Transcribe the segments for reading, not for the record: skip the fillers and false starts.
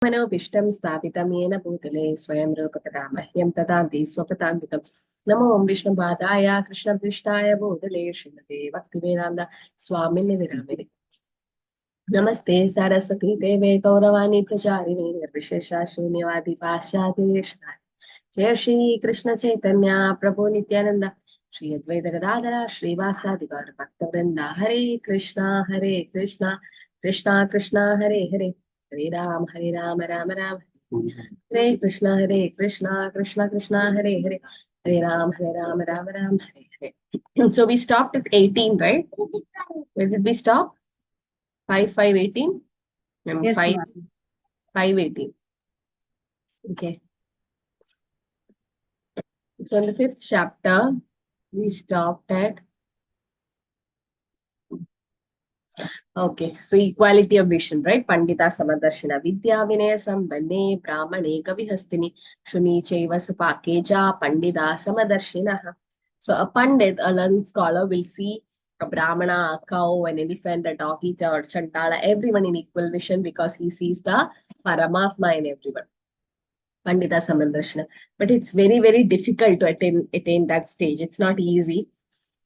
मनोभिष्टं स्थापितं येन भूतले स्वयं रूपकदा मह्यं तदान्ति स्वपदान्तिकम् नमो विष्णुपादाय कृष्णपृष्ठाय भूतले श्रीमते भक्तिवेदान्त स्वामिने विरामिने नमस्ते सरस्वती देवे गौरवाणी प्रचारिणे निर्विशेषा शून्यवादी पाश्चात्य जय श्री कृष्ण चैतन्य प्रभु नित्यानंद श्री अद्वैत गदाधर श्रीवासादि गौर भक्तवृंद हरे कृष्णा कृष्णा कृष्णा हरे हरे हरे राम राम राम हरे Krishna Krishna Krishna Hare Hare Hare Ram Ram Ram Hare Hare. So we stopped at 18, right? Where did we stop? 5:18. Yes, 5:18. Okay. So in the 5th chapter, we stopped at. Okay, so equality of vision, right? Pandita Samadarshina Vidya Vinaya Sambane Brahmane Kavihastini Shuni Chaiva Sapakeja Pandita Samadarshina. So a Pandit, a learned scholar, will see a Brahmana, a cow, an elephant, a dog eater, or Chantala, everyone in equal vision because he sees the Paramatma in everyone. Pandita Samadarshina. But it's very, very difficult to attain that stage. It's not easy.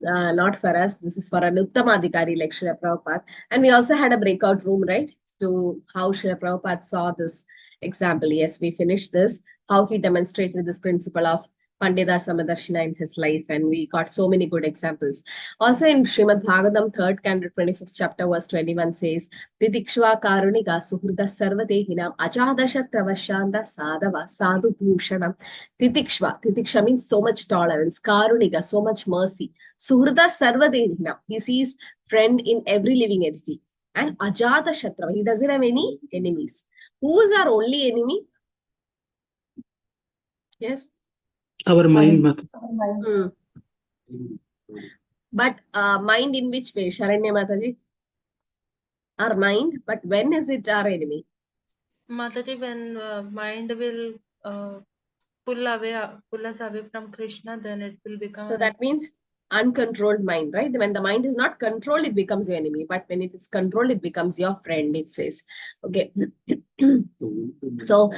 Not for us. This is for an Uttamadhikari like Srila Prabhupada. And we also had a breakout room, right? To how Srila Prabhupada saw this example. Yes, we finished this. How he demonstrated this principle of Pandita Samadarshina in his life. And we got so many good examples. Also in Srimad Bhagavatam, 3rd canto, 25th chapter, verse 21 says, Titikshva Karunika Suhrida Sarvadehinam Ajadasha Travashanda Sadava Sadhu Bhushanam. Titiksha means so much tolerance. Karunika, so much mercy. Suhrida Sarvadehinam. He sees friend in every living entity. And Ajata Shatra, he doesn't have any enemies. Who is our only enemy? Yes? Our mind. But mind in which way? Sharanya Mataji? Our mind, but when is it our enemy? Mataji, when mind will pull us away from Krishna, then it will become. So that means uncontrolled mind, right? When the mind is not controlled, it becomes your enemy. But when it is controlled, it becomes your friend, it says. Okay. So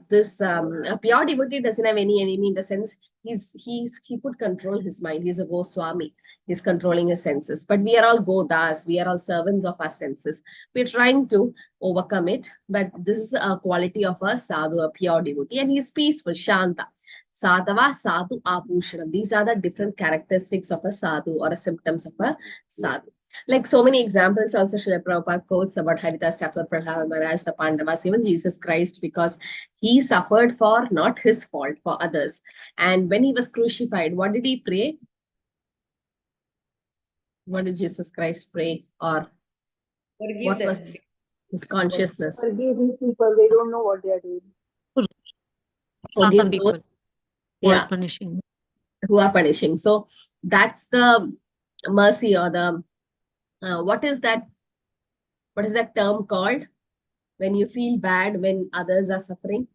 this a pure devotee doesn't have any enemy in the sense he could control his mind. He's a Goswami. He's controlling his senses. But we are all Godas. We are all servants of our senses. We're trying to overcome it. But this is a quality of a sadhu, a pure devotee. And he's peaceful, Shanta. Sadhava, sadhu, abhushanam. These are the different characteristics of a sadhu or a symptoms of a sadhu. Like so many examples also Srila Prabhupada quotes about Haridas Thakur, Prahlad Maharaj, the Pandavas, even Jesus Christ, because he suffered for not his fault, for others. And when he was crucified, what did he pray? What did Jesus Christ pray? Or what was his consciousness? Forgive these people, they don't know what they are doing. Forgive those who are punishing. Who are punishing. So that's the mercy or the what is that term called when you feel bad when others are suffering?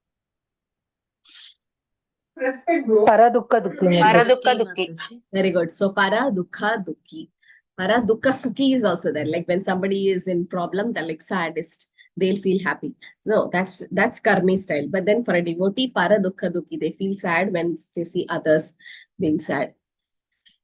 Paradukka Dukki. Very good. So Paradukka Dukki. Paradukka Sukhi is also there. Like when somebody is in problem, they're like saddest, they'll feel happy. No, that's karmi style. But then for a devotee, Paradukka Dukki, they feel sad when they see others being sad.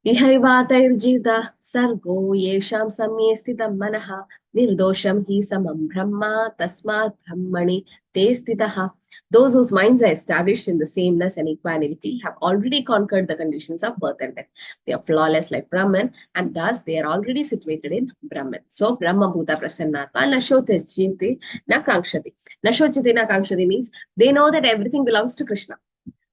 Ihaivatayurjita sargo yesham samye sthitam manaha nirdosham hi samam brahma tasmat brahmani te sthitaha. Those whose minds are established in the sameness and equanimity have already conquered the conditions of birth and death. They are flawless like Brahman, and thus they are already situated in Brahman. So Brahma Bhuta Prasannatma Nashotejjiti na Kankshati. Nashotjiti na Kankshati means they know that everything belongs to Krishna.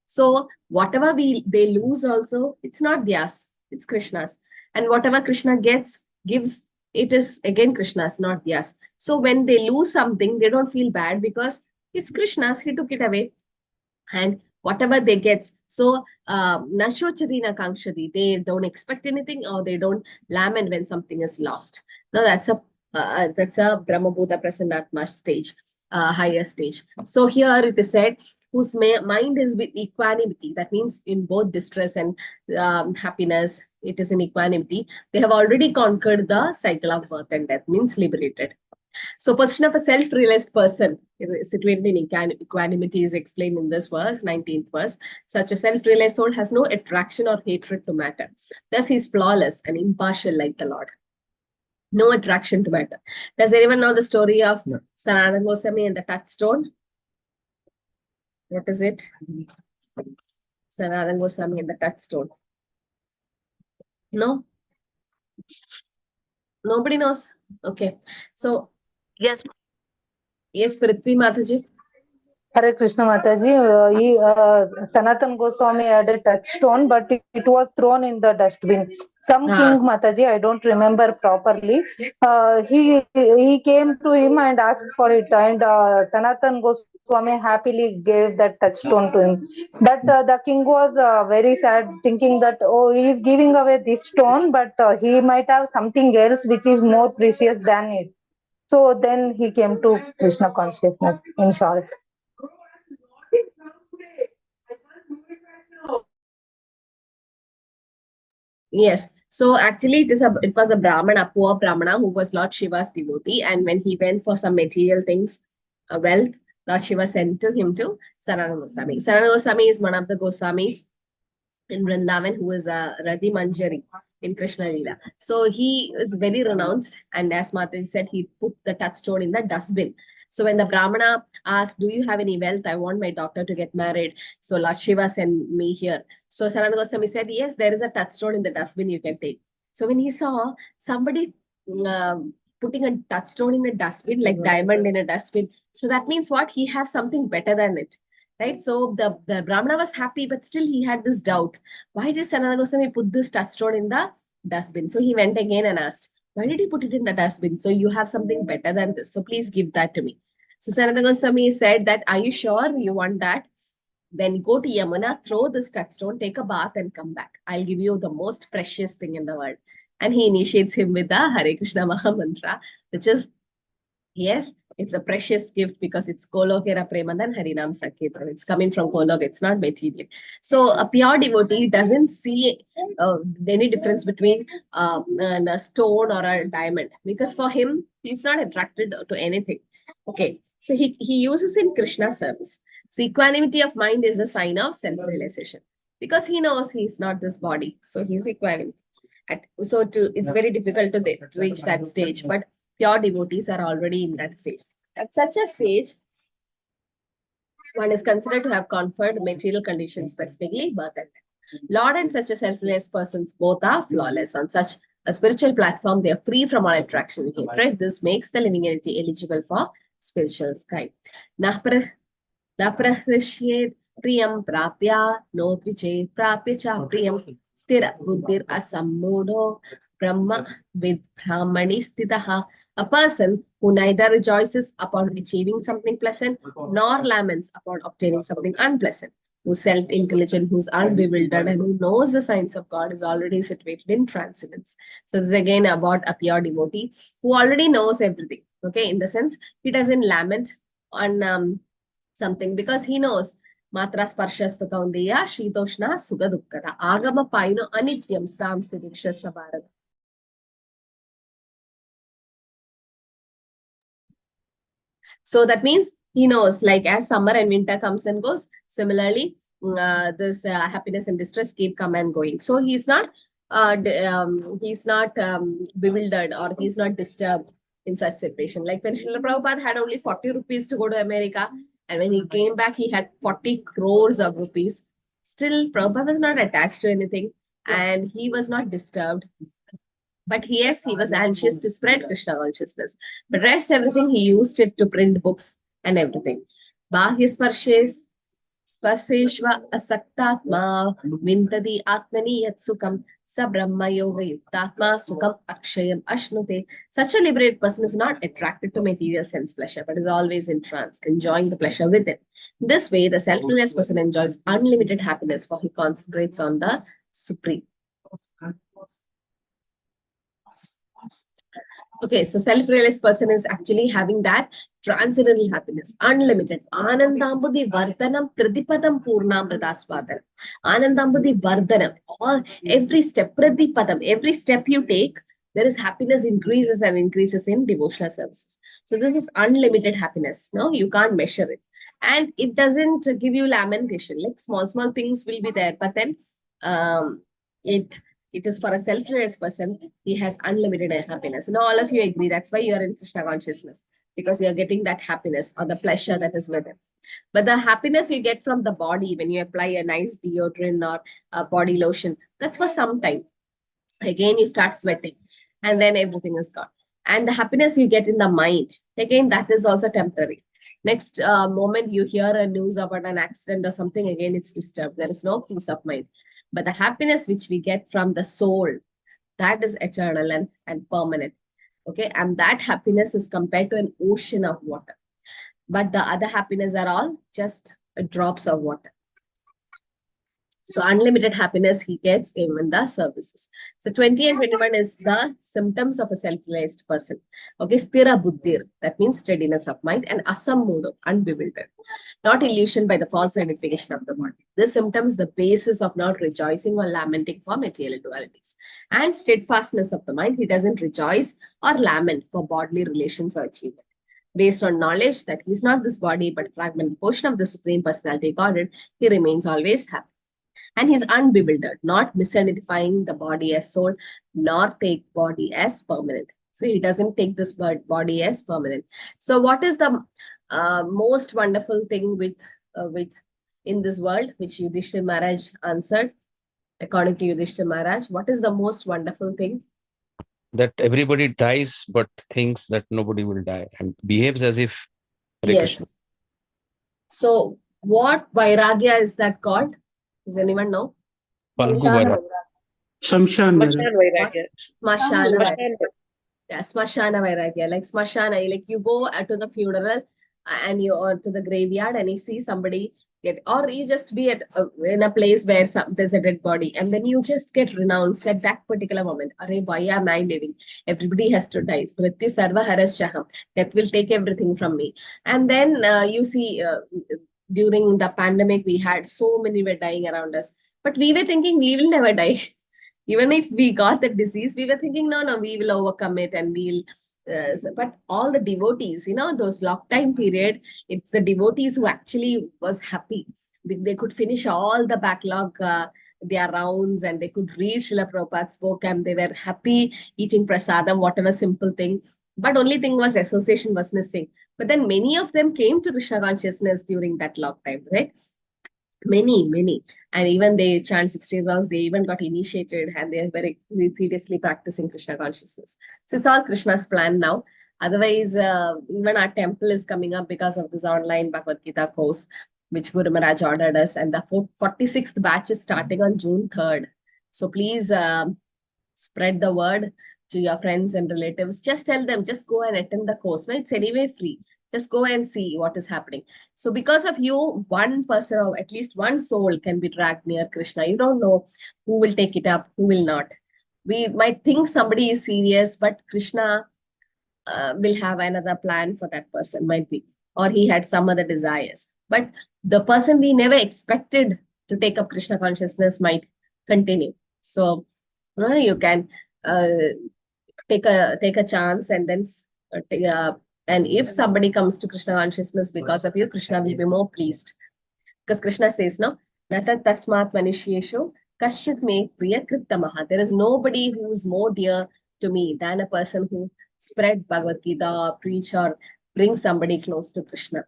So whatever they lose also, it's not theirs, it's Krishna's. And whatever Krishna gives, it is again Krishna's, not theirs. So when they lose something, they don't feel bad because it's Krishna's, he took it away. And whatever they get, so Nashochati na Kankshati, they don't expect anything or they don't lament when something is lost. Now that's a Brahma Bhuta Prasannatma stage, higher stage. So here it is said, whose mind is with equanimity, that means in both distress and happiness, it is in equanimity. They have already conquered the cycle of birth and death, means liberated. So position of a self-realized person situated in equanimity is explained in this verse, 19th verse. Such a self-realized soul has no attraction or hatred to matter. Thus he is flawless and impartial like the Lord. No attraction to matter. Does anyone know the story of Sanatana Goswami and the touchstone? What is it? Sanatana Goswami and the touchstone. No? Nobody knows? Okay. So, Yes. yes, Prithvi Mataji. Hare Krishna Mataji, Sanatan Goswami had a touchstone, but it was thrown in the dustbin. Some king Mataji, I don't remember properly. He came to him and asked for it, and Sanatan Goswami happily gave that touchstone to him. But the king was very sad, thinking that, oh, he is giving away this stone, but he might have something else which is more precious than it. So then he came to Krishna consciousness, in short. Yes. So actually it was a Brahmana, poor Brahmana who was Lord Shiva's devotee. And when he went for some material things, wealth, Lord Shiva sent him to Sanatana Goswami. Sanatana Goswami is one of the Goswamis in Vrindavan who is a Radhi Manjari in Krishna Leela. So he is very renounced. And as Mataji said, he put the touchstone in the dustbin. So when the Brahmana asked, do you have any wealth? I want my daughter to get married. So Lord Shiva sent me here. So Sanatana Goswami said, yes, there is a touchstone in the dustbin you can take. So when he saw somebody putting a touchstone in a dustbin, like diamond in a dustbin, so that means what? He has something better than it. Right? So the Brahmana was happy, but still he had this doubt. Why did Sanatana Goswami put this touchstone in the dustbin? So he went again and asked, why did he put it in the dustbin? So you have something better than this. So please give that to me. So Sanatana Goswami said that, are you sure you want that? Then go to Yamuna, throw this touchstone, take a bath and come back. I'll give you the most precious thing in the world. And he initiates him with the Hare Krishna Maha Mantra, which is, yes, it's a precious gift because it's Kolokera Premandan Harinam Sankirtan. It's coming from Kolok, it's not material. So a pure devotee doesn't see any difference between a stone or a diamond, because for him, he's not attracted to anything. Okay, so he uses in Krishna service. So equanimity of mind is a sign of self-realization, because he knows he's not this body. So he's equanimity. It's very difficult to reach that stage, but pure devotees are already in that stage. At such a stage, one is considered to have conferred material conditions, specifically birth and death. Lord and such a self-realized persons both are flawless. On such a spiritual platform, they are free from all attraction and hatred. This makes the living entity eligible for spiritual sky. Naprahrishye priyam prapya no tviche prapya cha priyam stira buddhir asammudo brahma vid brahmani stitaha. A person who neither rejoices upon achieving something pleasant nor laments upon obtaining something unpleasant, who's self-intelligent, who's unbewildered, and who knows the signs of God, is already situated in transcendence. So this is again about a pure devotee who already knows everything. Okay, in the sense, he doesn't lament on something, because he knows Matra Sparshas Kaundeya Shitoshna Sukha Dukkata Agama Paino Anityam Sam Siriksha Sabarada. So that means he knows, like as summer and winter comes and goes, similarly, this happiness and distress keep come and going. So he's not bewildered, or he's not disturbed in such situation. Like when Srila Prabhupada had only 40 rupees to go to America, and when he came back, he had 40 crores of rupees. Still, Prabhupada was not attached to anything, and he was not disturbed. But yes, he was anxious to spread Krishna consciousness. But rest everything, he used it to print books and everything. Bahya Sparsheshva asaktatma vintadi atmani yat sukam sa brahma yoga yuktatma sukam akshayam ashnute. Such a liberated person is not attracted to material sense pleasure, but is always in trance, enjoying the pleasure within. This way, the self-realized person enjoys unlimited happiness, for he concentrates on the Supreme. Okay, so self-realized person is actually having that transcendental happiness, unlimited. Anandambudhi vardhanam pradipadam purnam pradasvadanam. Anandambudhi vardhanam. Every step, pradipadam, every step you take, There is happiness increases and increases in devotional services. So this is unlimited happiness. No, you can't measure it. And it doesn't give you lamentation. Like small things will be there, but then um, it is for a self-realized person. He has unlimited happiness. Now all of you agree. That's why you are in Krishna consciousness, because you're getting that happiness or the pleasure that is with it. But the happiness you get from the body when you apply a nice deodorant or a body lotion, that's for some time. Again, you start sweating and then everything is gone. And the happiness you get in the mind, again, that is also temporary. Next moment you hear a news about an accident or something, again, it's disturbed. There is no peace of mind. But the happiness which we get from the soul, that is eternal and permanent. Okay. And that happiness is compared to an ocean of water. But the other happiness are all just drops of water. So unlimited happiness he gets even in the services. So 20 and 21 is the symptoms of a self-realized person. Okay, sthira buddhir, that means steadiness of mind, and asammudo, unbewildered, not illusioned by the false identification of the body. This symptom is the basis of not rejoicing or lamenting for material dualities. And steadfastness of the mind, he doesn't rejoice or lament for bodily relations or achievement. Based on knowledge that he's not this body but fragmented portion of the Supreme Personality Godhead, he remains always happy. And he's unbewildered, not misidentifying the body as soul, nor take body as permanent. So he doesn't take this body as permanent. So what is the most wonderful thing with in this world, which Yudhishthira Maharaj answered? According to Yudhishthira Maharaj, what is the most wonderful thing? That everybody dies but thinks that nobody will die and behaves as if Hare Yes. Krishna. So what Vairagya is that called? Does anyone know? Falgu Vairagya. Shamshan Vairagya. Smashana Vairagya. Shamshan. Yeah, Smashana Vairagya. Like Smashana, like you go to the funeral and you or to the graveyard and you see somebody get, or you just be at in a place where there's a dead body and then you just get renounced at that particular moment. Arey, why am I living? Everybody has to die. Mrityu sarva harasyaham. Death will take everything from me. And then you see during the pandemic, we had so many were dying around us. But we were thinking we will never die. Even if we got the disease, we were thinking, no, we will overcome it and we'll. But all the devotees, those lockdown period, it's the devotees who actually was happy. They could finish all the backlog, their rounds, and they could read Srila Prabhupada's book, and they were happy eating prasadam, whatever simple thing. But only thing was association was missing. But then many of them came to Krishna consciousness during that lockdown, right? Many. And even they chant 16 rounds, they even got initiated and they are very seriously practicing Krishna consciousness. So it's all Krishna's plan now. Otherwise, even our temple is coming up because of this online Bhagavad Gita course, which Guru Maharaj ordered us. And the 46th batch is starting on June 3rd. So please spread the word to your friends and relatives. Just tell them, just go and attend the course. No, it's anyway free. Just go and see what is happening. So because of you, one person or at least one soul can be dragged near Krishna. You don't know who will take it up, who will not. We might think somebody is serious, but Krishna will have another plan for that person, might be. Or he had some other desires. But the person we never expected to take up Krishna consciousness might continue. So you can take a chance and then and if somebody comes to Krishna consciousness because of you, Krishna will be more pleased. Because Krishna says, no, Nata tasmat manishyeshu kashyat me priya krittamaha. There is nobody who is more dear to me than a person who spread Bhagavad Gita or preach or bring somebody close to Krishna.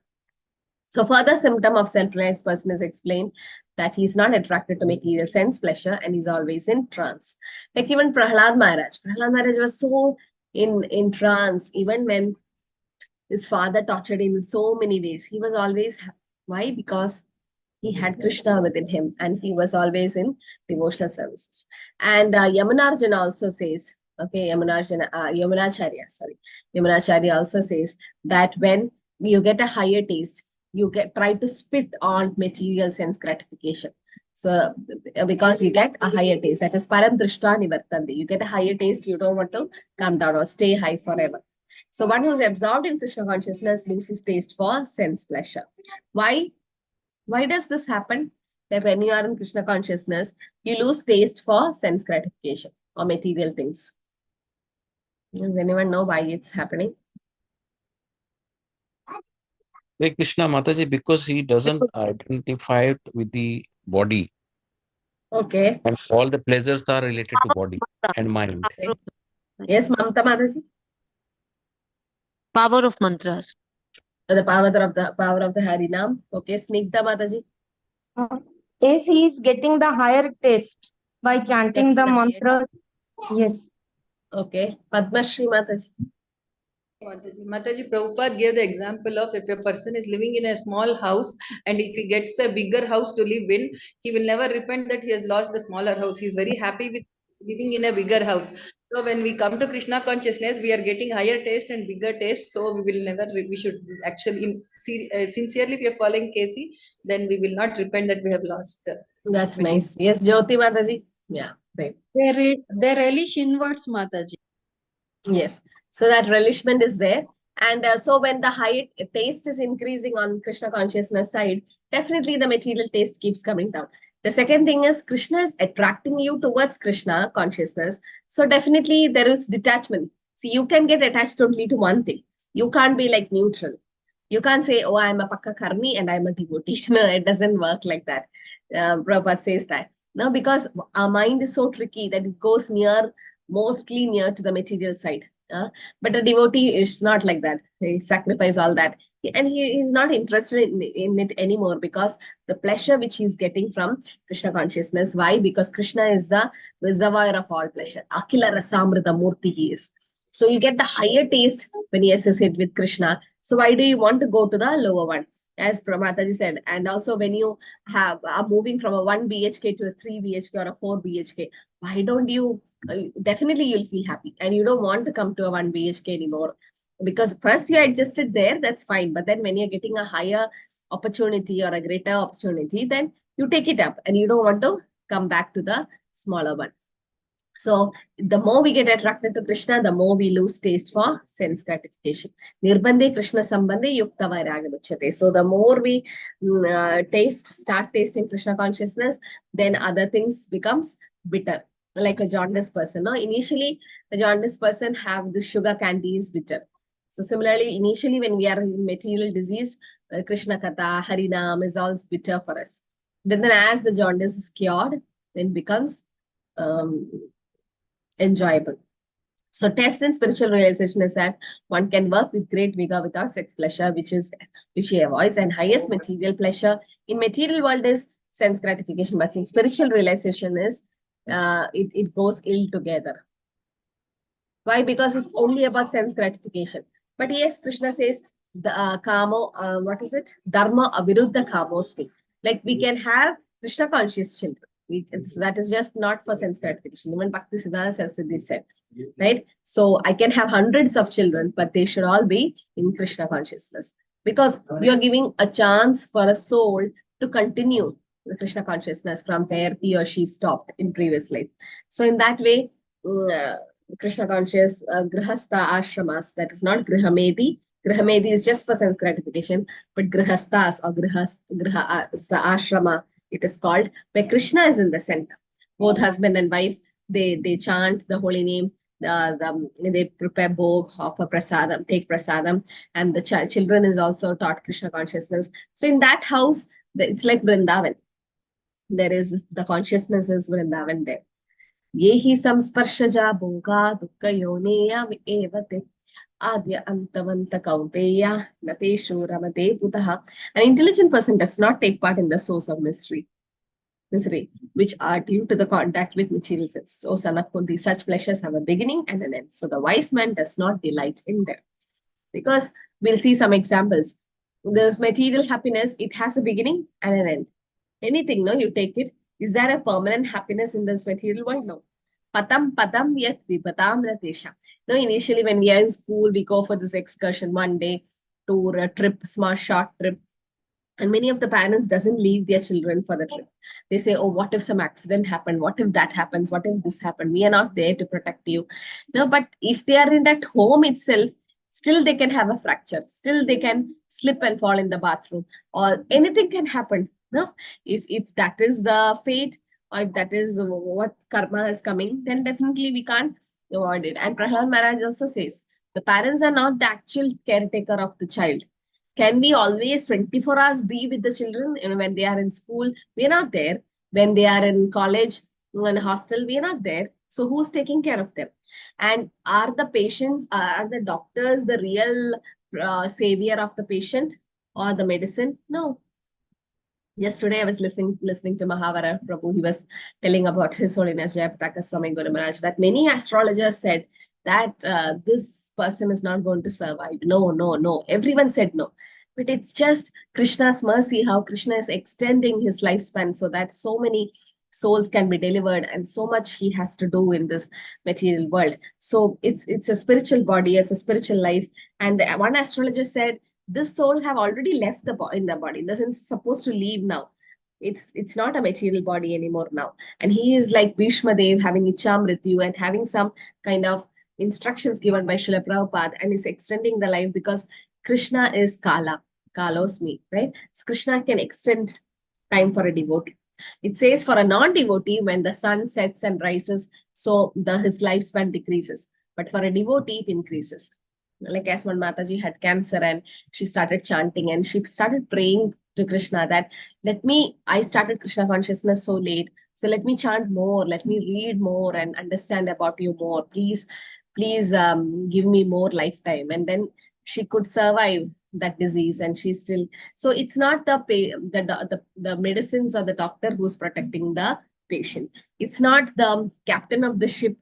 So further symptom of self-reliance person is explained that he's not attracted to material sense pleasure and he's always in trance. Like even Prahlad Maharaj was so in trance, even when his father tortured him in so many ways. He was always happy. Why? Because he had Krishna within him and he was always in devotional services. And Yamunarjana also says, okay, Yamunacharya also says that when you get a higher taste, you try to spit on material sense gratification. So because you get a higher taste, that is param drishta nivartandi. You get a higher taste, you don't want to come down or stay high forever. So one who is absorbed in Krishna consciousness loses taste for sense pleasure. Why? Why does this happen? That when you are in Krishna consciousness, you lose taste for sense gratification or material things. Does anyone know why it's happening? Like Krishna Mataji, because he doesn't identify it with the body, Okay. and all the pleasures are related to body and mind. Yes, Mamta Mataji? Power of mantras. The power of the Harinam. Okay, Snigdha Mataji. Yes, he is getting the higher taste by chanting the mantra. Yes. Okay, Padmashri Mataji. Mataji, Prabhupada gave the example of if a person is living in a small house and if he gets a bigger house to live in, he will never repent that he has lost the smaller house. He is very happy with living in a bigger house. So when we come to Krishna consciousness, we are getting higher taste and bigger taste. So we will never, we should actually, sincerely, if we are following Casey, then we will not repent that we have lost. That's nice. Yes, Jyoti Mataji. Yeah, right. They relish inwards, Mataji. Yes. So that relishment is there. And so when the high taste is increasing on Krishna consciousness side, definitely the material taste keeps coming down. The second thing is Krishna is attracting you towards Krishna consciousness. So definitely there is detachment. So you can get attached only to one thing. You can't be like neutral. You can't say, oh, I'm a pakka karmi and I'm a devotee. No, it doesn't work like that. Prabhupada says that. No, because our mind is so tricky that it goes mostly near to the material side. But a devotee is not like that. He sacrifices all that. And he is not interested in it anymore because the pleasure which he is getting from Krishna consciousness. Why? Because Krishna is the reservoir of all pleasure. Akila Rasamrita Murti he is. So you get the higher taste when you associate with Krishna. So why do you want to go to the lower one? As Pramataji said, and also when you are moving from a 1 BHK to a 3 BHK or a 4 BHK, why don't you definitely you'll feel happy and you don't want to come to a 1 BHK anymore because first you adjusted there, that's fine. But then when you're getting a higher opportunity or a greater opportunity, then you take it up and you don't want to come back to the smaller one. So the more we get attracted to Krishna, the more we lose taste for sense gratification. Nirbandhe Krishna sambandhe yukta vairagya uchyate. So the more we start tasting Krishna consciousness, then other things becomes bitter. Like a jaundiced person. No? Initially, a jaundiced person have the sugar candy is bitter. So similarly, initially when we are in material disease, Krishna Katha, Harinam is all bitter for us. Then as the jaundice is cured, then becomes enjoyable. So test in spiritual realization is that one can work with great vigor without sex pleasure, which he avoids, and highest material pleasure in material world is sense gratification, but in spiritual realization is it goes ill together. Why? Because it's only about sense gratification. But yes, Krishna says the kamo, what is it? Dharma aviruddha kamosmi. Like we can have Krishna conscious children. So that is just not for sense gratification. Even Bhakti Siddhanta Saraswati said, right? So I can have hundreds of children, but they should all be in Krishna consciousness because you are giving a chance for a soul to continue the Krishna consciousness from where he or she stopped in previous life. So in that way, Krishna conscious grihastha ashramas, that is not grihamedi. Grihamedi is just for sense gratification, but grihasthas or grihastha ashrama, it is called, where Krishna is in the center. Both husband and wife, they chant the holy name, they prepare bhog, offer prasadam, take prasadam, and the children is also taught Krishna consciousness. So in that house, it's like Vrindavan. There is the consciousness is Vrindavan there. Yehi samsparshaja bhoga dukkha yoneya evate. Adya antavanta kauteya nateshu ramate putaha. An intelligent person does not take part in the source of misery, which are due to the contact with material sense. So, son of Kunti, such pleasures have a beginning and an end. So, the wise man does not delight in them. Because we'll see some examples. There's material happiness, it has a beginning and an end. Anything, no, you take it. Is there a permanent happiness in this material world? No. Patam yat vipatam ratesha. No, initially when we are in school, we go for this excursion one day, tour, a trip, small short trip. And many of the parents doesn't leave their children for the trip. They say, oh, what if some accident happened? What if that happens? What if this happened? We are not there to protect you. No, but if they are in that home itself, still they can have a fracture. Still they can slip and fall in the bathroom or anything can happen. No, if that is the fate or if that is what karma is coming, then definitely we can't avoid it. And Prahlad Maharaj also says, the parents are not the actual caretaker of the child. Can we always 24 hours be with the children? When they are in school, we are not there. When they are in college, in a hostel, we are not there. So who's taking care of them? And are the patients, are the doctors the real savior of the patient or the medicine? No. Yesterday, I was listening to Mahavara Prabhu. He was telling about His Holiness Jayapataka Swami Guru Maharaj that many astrologers said that this person is not going to survive. No, no, no. Everyone said no. But it's just Krishna's mercy, how Krishna is extending his lifespan so that so many souls can be delivered and so much he has to do in this material world. So it's a spiritual body, it's a spiritual life. And one astrologer said, this soul have already left in the body. This is supposed to leave now. It's not a material body anymore now. And he is like Bhishma Dev having Ichamrityu and having some kind of instructions given by Srila Prabhupada and is extending the life because Krishna is Kala. Kalosmi, right? So Krishna can extend time for a devotee. It says for a non-devotee, when the sun sets and rises, so his lifespan decreases. But for a devotee, it increases. Like as one Mataji had cancer and she started chanting and she started praying to Krishna that I started Krishna consciousness so late. So let me chant more, let me read more and understand about you more. Please give me more lifetime. And then she could survive that disease and she's still. So it's not the medicines or the doctor who's protecting the patient. It's not the captain of the ship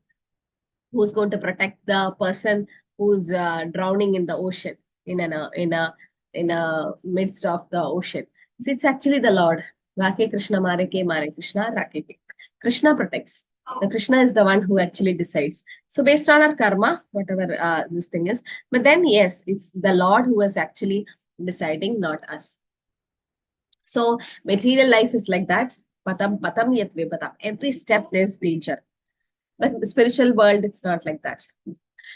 who's going to protect the person who's drowning in the ocean in a midst of the ocean. So it's actually the Lord. Rake Krishna mare ke mare Krishna rake ke. Krishna protects. The Krishna is the one who actually decides. So based on our karma, whatever this thing is, but then yes, it's the Lord who is actually deciding, not us. So material life is like that. Patam yat vipatam. Every step there's danger. But in the spiritual world, it's not like that.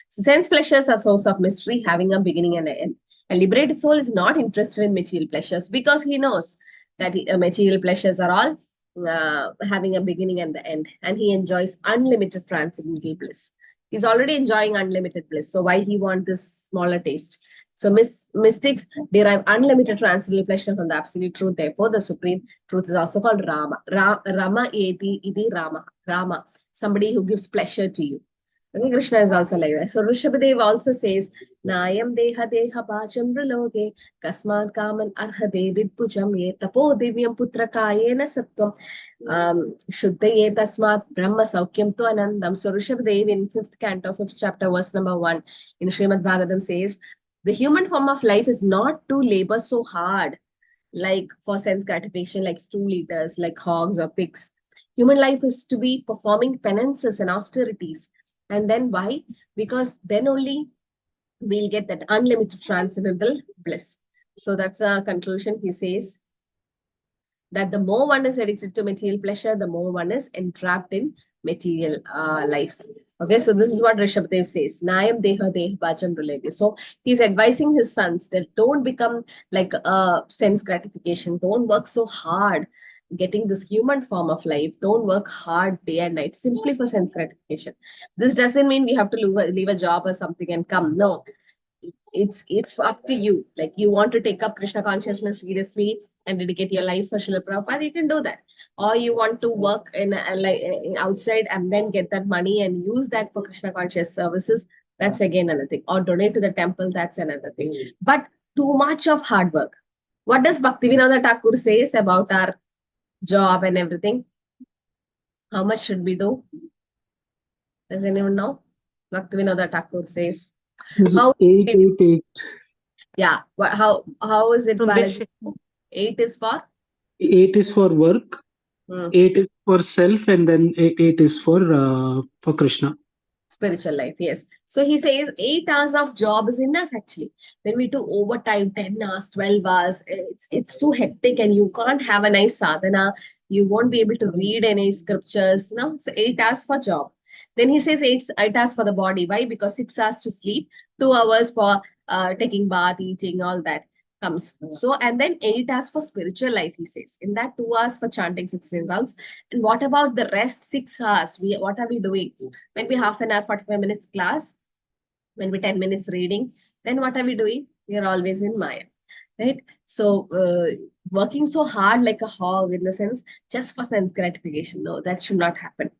So sense pleasures are source of mystery, having a beginning and an end. A liberated soul is not interested in material pleasures because he knows that material pleasures are all having a beginning and the end. And he enjoys unlimited transcendental bliss. He's already enjoying unlimited bliss. So why he want this smaller taste? So mystics derive unlimited transcendental pleasure from the absolute truth. Therefore, the supreme truth is also called Rama. Rama iti Rama. Rama, somebody who gives pleasure to you. Okay, Krishna is also like that. So Rishabhadev also says, Nayam deha deha bhajam riloge, kasman kaman arhade vidpujam ye tapo divyam putra kayena sattvam shuddhaye tasmat brahma saukyam tu anandam. So Rishabhadev in 5th canto, 5th chapter, verse number 1 in Srimad Bhagavatam says, the human form of life is not to labor so hard, like for sense gratification, like stool eaters, like hogs or pigs. Human life is to be performing penances and austerities. And then why? Because then only we'll get that unlimited transcendental bliss. So that's a conclusion. He says that the more one is addicted to material pleasure, the more one is entrapped in material life. Okay, so this is what Rishabhadev says. Nayam deha deha bhajam riloge. So he's advising his sons that don't become like sense gratification. Don't work so hard getting this human form of life. Don't work hard day and night simply for sense gratification. This doesn't mean we have to leave a job or something and come. No, it's up to you. Like you want to take up Krishna consciousness seriously and dedicate your life for Srila Prabhupada, you can do that. Or you want to work in outside and then get that money and use that for Krishna conscious services, that's again another thing. Or donate to the temple, that's another thing. But too much of hard work. What does Bhaktivinoda Thakur says about our job and everything? How much should we do? Does anyone know? Bhaktivinoda Thakur says. How 8. Yeah. How is it valid? 8 is for? 8 is for work. 8 is for self, and then 8 is for Krishna. Spiritual life, yes. So he says 8 hours of job is enough actually. When we do overtime, 10 hours, 12 hours, it's too hectic and you can't have a nice sadhana. You won't be able to read any scriptures. No, so 8 hours for job. Then he says 8 hours for the body. Why? Because 6 hours to sleep, 2 hours for taking bath, eating, all that. comes. So, and then 8 hours for spiritual life, he says. In that 2 hours for chanting 16 rounds. And what about the rest 6 hours? What are we doing? When we half an hour, 45 minutes class, when we 10 minutes reading, then what are we doing? We are always in Maya, right? So, working so hard like a hog in the sense, just for sense gratification. No, that should not happen.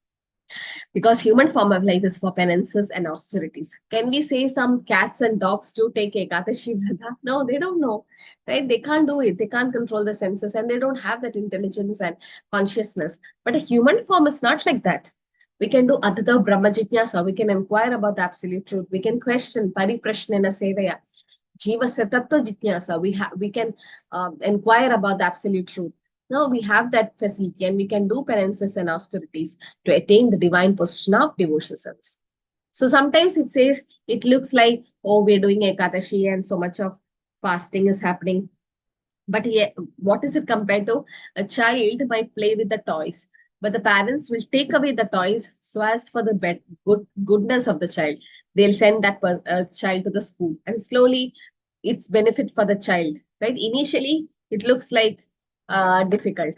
Because human form of life is for penances and austerities. Can we say some cats and dogs do take Ekadashi Vrata? No, they don't know, right? They can't do it. They can't control the senses and they don't have that intelligence and consciousness. But a human form is not like that. We can do Adhita Brahma Jityasa. We can inquire about the absolute truth. We can question Pariprashnena Sevaya. Jiva Satattva Jityasa. We can inquire about the absolute truth. Now we have that facility and we can do penances and austerities to attain the divine position of devotional service. So sometimes it says, it looks like, oh, we're doing Ekadashi and so much of fasting is happening. But yeah, what is it compared to? A child might play with the toys, but the parents will take away the toys so as for the goodness of the child. They'll send that child to the school and slowly it's benefit for the child, right? Initially, it looks like difficult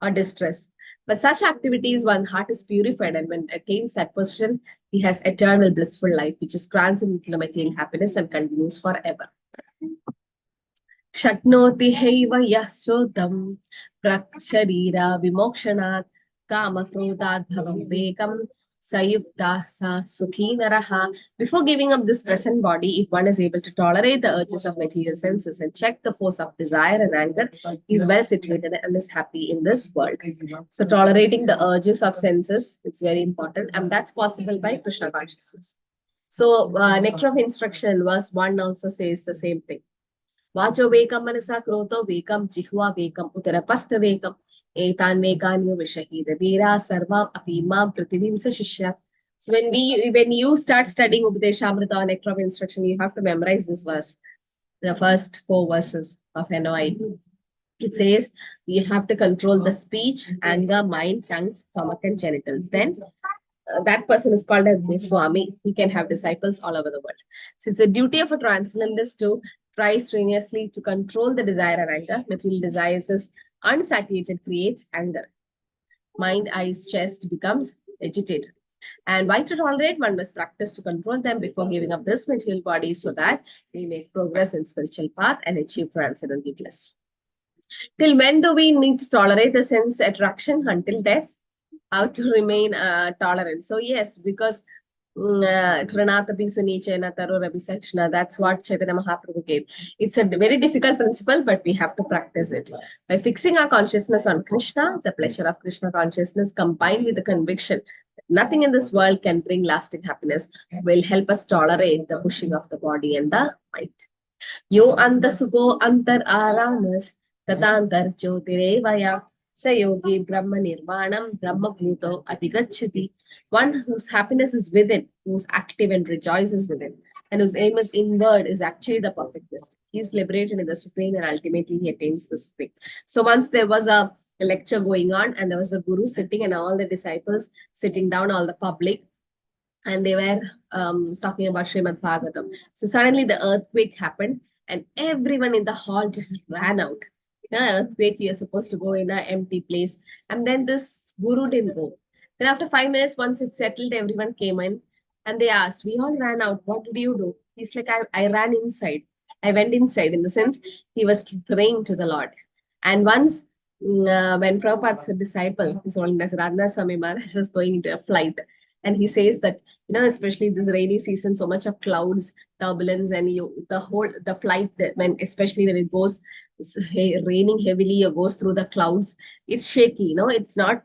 or distress. But such activities, one heart is purified and when attains that position, he has eternal blissful life, which is transcendental material happiness and continues forever. Shaknoti heiva yasodam praksharira vimokshanat kama krodad bhavam vekam sayukta sa sukhi naraha. Before giving up this present body, if one is able to tolerate the urges of material senses and check the force of desire and anger, he is well situated and is happy in this world. So tolerating the urges of senses, it's very important, and that's possible by Krishna consciousness. So Nectar of Instruction, verse 1 also says the same thing. Vacho vekam manasa kroto vekam jihva vekam utarapastha vekam etan vekanyo vishahida dira sarvam apimam prativim sa shishya. So when you start studying Upadeshamrita or Nectar of Instruction, you have to memorize this verse, the first 4 verses of NOI. It says you have to control the speech, anger, mind, tongue, stomach, and genitals. Then that person is called as Swami. He can have disciples all over the world. So it's a duty of a transcendentalist to try strenuously to control the desire and anger. Material desires is unsatiated, creates anger. Mind, eyes, chest becomes agitated. And why to tolerate? One must practice to control them before giving up this material body so that we make progress in spiritual path and achieve transcendental bliss. Till when do we need to tolerate the sense attraction? Until death. How to remain tolerant? So yes, because that's what Chaitanya Mahaprabhu gave. It's a very difficult principle, but we have to practice it. By fixing our consciousness on Krishna, the pleasure of Krishna consciousness combined with the conviction that nothing in this world can bring lasting happiness will help us tolerate the pushing of the body and the mind. Yo anta sukho antar aramas tatantar jyotirevaya sayogi brahma nirvanam brahma bhuto atigacchati. One whose happiness is within, who's active and rejoices within, and whose aim is inward is actually the perfectness. He is liberated in the Supreme and ultimately he attains the Supreme. So once there was a lecture going on and there was a guru sitting and all the disciples sitting down, all the public, and they were talking about Srimad Bhagavatam. So suddenly the earthquake happened and everyone in the hall just ran out. Earthquake, you're supposed to go in an empty place. And then this guru didn't go. Then after 5 minutes, once it settled, everyone came in and they asked, we all ran out. What did you do? He's like, I ran inside. I went inside, in the sense he was praying to the Lord. And once when Prabhupada's disciple, His Holiness Radha Swami Maharaj, was going into a flight, and he says that, especially this rainy season, so much of clouds, turbulence, and the flight, especially when it goes raining heavily or goes through the clouds, it's shaky, it's not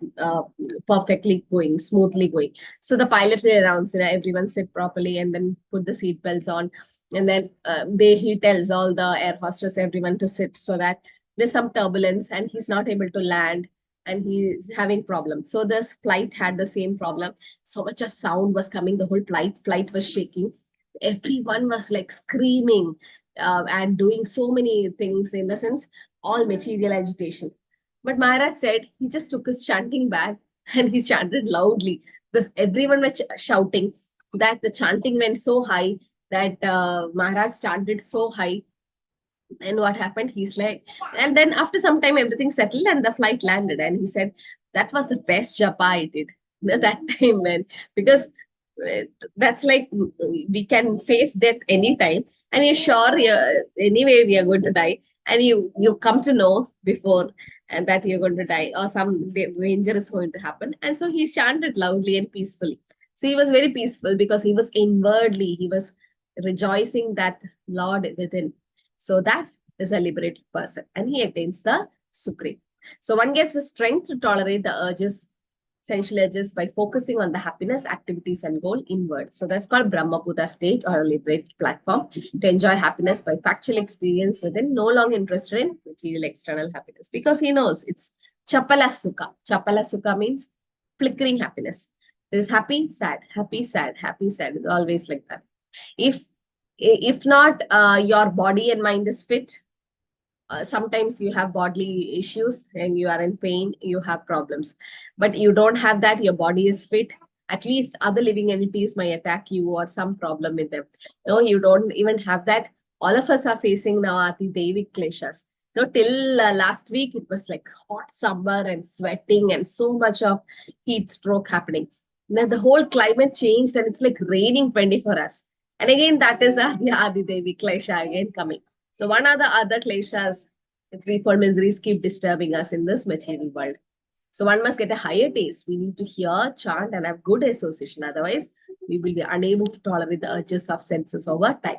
perfectly going, smoothly going. So the pilot will announce, everyone sit properly and then put the seat belts on. And then he tells all the air hostess, everyone to sit so that there's some turbulence and he's not able to land. And he's having problems. So this flight had the same problem. So much of sound was coming. The whole flight was shaking. Everyone was like screaming and doing so many things, in the sense, all material agitation. But Maharaj said he just took his chanting bag and he chanted loudly, because everyone was shouting, that the chanting went so high that Maharaj chanted so high And what happened? He's like, and then after some time, everything settled and the flight landed. And he said, that was the best japa I did that time, man. Because uh, that's like we can face death anytime. And you're sure anyway we are going to die. And you come to know before and that you're going to die or some danger is going to happen. And so he chanted loudly and peacefully. So he was very peaceful because he was inwardly, he was rejoicing that Lord within. So that is a liberated person and he attains the supreme. So one gets the strength to tolerate the urges, essential urges by focusing on the happiness, activities, and goal inward. So that's called Brahma Buddha state or a liberated platform to enjoy happiness by factual experience within, no longer interested in material external happiness because he knows it's Chapala Sukha. Chapala Sukha means flickering happiness. There is happy, sad, happy, sad, happy, sad. It's always like that. If not, your body and mind is fit. Sometimes you have bodily issues and you are in pain, you have problems, but you don't have that, your body is fit. At least other living entities may attack you or some problem with them. No, you don't even have that. All of us are facing now Ati Devik kleshas. No, till last week it was like hot summer and sweating and so much of heat stroke happening. Now the whole climate changed and it's like raining 24 hours. And again, that is the Adi Devi klesha again coming. So one are the other kleshas, the threefold miseries keep disturbing us in this material world. So one must get a higher taste. We need to hear, chant, and have good association. Otherwise, we will be unable to tolerate the urges of senses over time.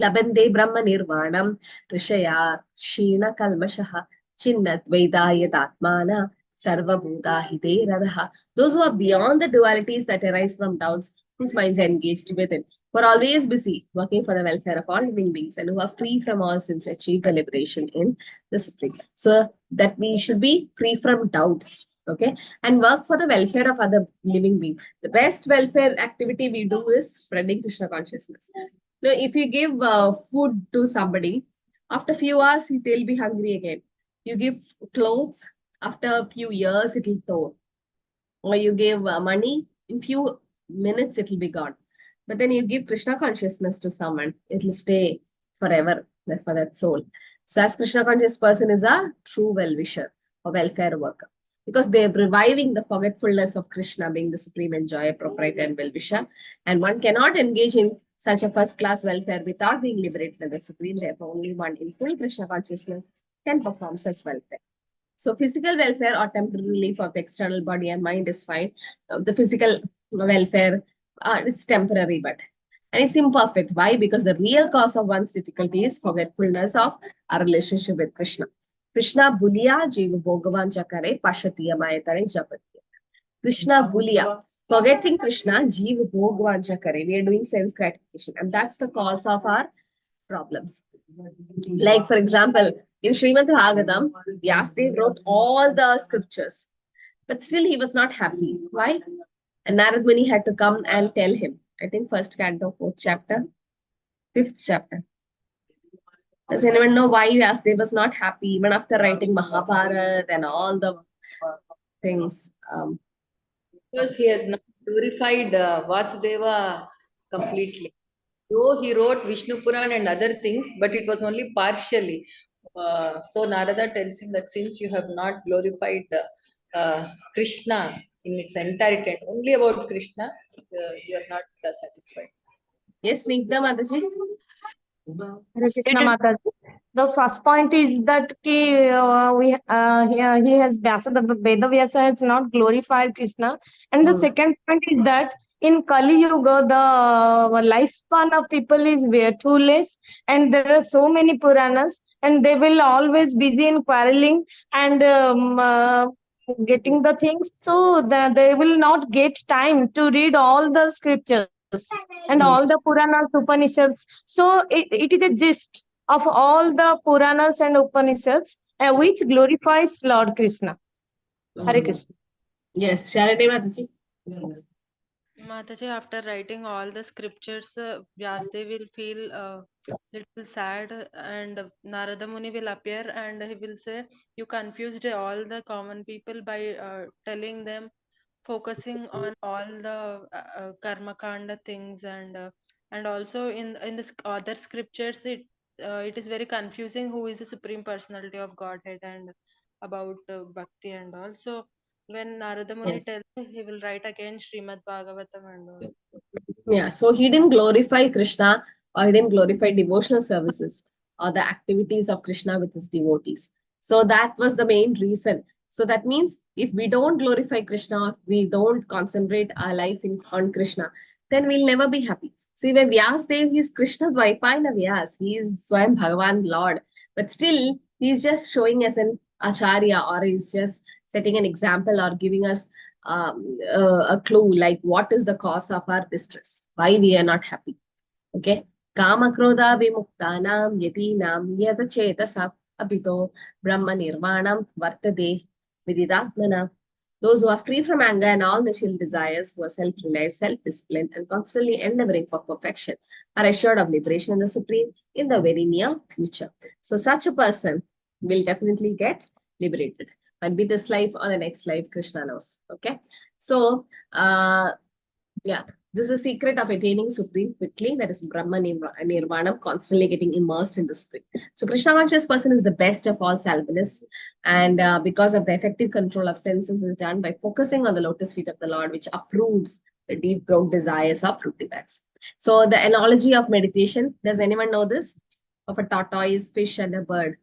Labande Brahma Nirvanam Rishaya Shina Kalmashaha Chinnat Vedayadatmana Sarva Bhuta Hide Radaha. Those who are beyond the dualities that arise from doubts, whose minds are engaged within, who are always busy working for the welfare of all living beings and who are free from all sins, achieve the liberation in the Supreme. So that we should be free from doubts, okay, and work for the welfare of other living beings. The best welfare activity we do is spreading Krishna consciousness. Now, if you give food to somebody, after a few hours, they'll be hungry again. You give clothes, after a few years, it'll tore. Or you give money, in few minutes, it'll be gone. But then you give Krishna consciousness to someone, it'll stay forever for that soul. So as Krishna conscious person is a true well-wisher or welfare worker because they're reviving the forgetfulness of Krishna being the supreme enjoyer, proprietor, and well-wisher. And one cannot engage in such a first-class welfare without being liberated by the supreme. Therefore, only one in full Krishna consciousness can perform such welfare. So physical welfare or temporary relief of the external body and mind is fine. The physical welfare is temporary, and it's imperfect. Why? Because the real cause of one's difficulty is forgetfulness of our relationship with Krishna. Krishna Buliya Jiva Bhagavan Jakare Pashatiya Mayatare Japatiya. Krishna Buliya. Forgetting Krishna, Jiva Bhagavan Jakare. We are doing sense gratification. And that's the cause of our problems. Like, for example, in Srimad Bhagavatam, Vyasadeva wrote all the scriptures, but still he was not happy. Why? And Narad Muni had to come and tell him. I think first canto, 4th chapter, 5th chapter. Does anyone know why Vyasadeva was not happy even after writing Mahabharata and all the things? Because he has not glorified Vasudeva completely. Though he wrote Vishnu Puran and other things, but it was only partially. So Narada tells him that since you have not glorified Krishna in its entirety, and only about Krishna, you are not satisfied. Yes, Snigdha Mataji. Hare Krishna Mataji. The first point is that he has Vyasa, the Veda Vyasa has not glorified Krishna. And the second point is that in Kali Yuga, the lifespan of people is too less, and there are so many Puranas, and they will always busy in quarreling and getting the things, so that they will not get time to read all the scriptures and all the Puranas, Upanishads. So it is a gist of all the Puranas and Upanishads which glorifies Lord Krishna. Hare Krishna. Yes, Sharade Mataji. Mataji, after writing all the scriptures, Vyasadeva will feel little sad, and Narada Muni will appear and he will say, "You confused all the common people by telling them, focusing on all the karma kanda things, and also in the other scriptures, it is very confusing who is the Supreme Personality of Godhead and about Bhakti and all. So when Narada Muni Yes. tells, he will write again Srimad Bhagavatam and all. Yeah, so he didn't glorify Krishna or he didn't glorify devotional services or the activities of Krishna with his devotees. So that was the main reason. So that means if we don't glorify Krishna, if we don't concentrate our life on Krishna, then we'll never be happy. See, when Vyasdev, he's Krishna Dvaipayana Vyas, he is Swayam Bhagavan Lord, but still he's just showing as an acharya or he's just setting an example or giving us a clue like what is the cause of our distress, why we are not happy. Okay. Kama krodha vimuktanam yatinam yadachetasa abhito brahma nirvanam vartade vididatmana. Those who are free from anger and all material desires, who are self-realized, self-disciplined, and constantly endeavoring for perfection, are assured of liberation in the Supreme in the very near future. So such a person will definitely get liberated. And be this life or the next life, Krishna knows. Okay. So, yeah, this is the secret of attaining Supreme quickly. That is Brahma Nirvana, constantly getting immersed in the Supreme. So, Krishna conscious person is the best of all salvinists. And because of the effective control of senses is done by focusing on the lotus feet of the Lord, which uproots the deep-grown desires of fruity bags. So, the analogy of meditation, does anyone know this? Of a tortoise, fish, and a bird.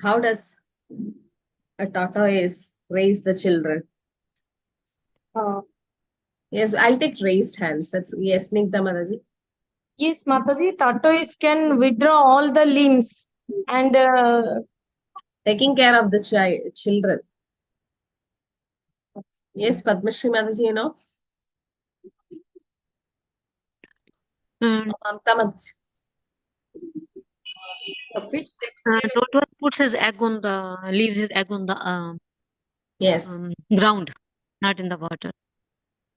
How does a tortoise raise the children? Yes, I'll take raised hands. That's yes, Snigdha Mataji. Yes, Mataji, tortoise can withdraw all the limbs and Taking care of the children. Yes, Padmashri Mataji, you know. Mamta Mataji. A fish takes care of Tortoise puts his egg on the, leaves his egg on the Yes. ground, not in the water.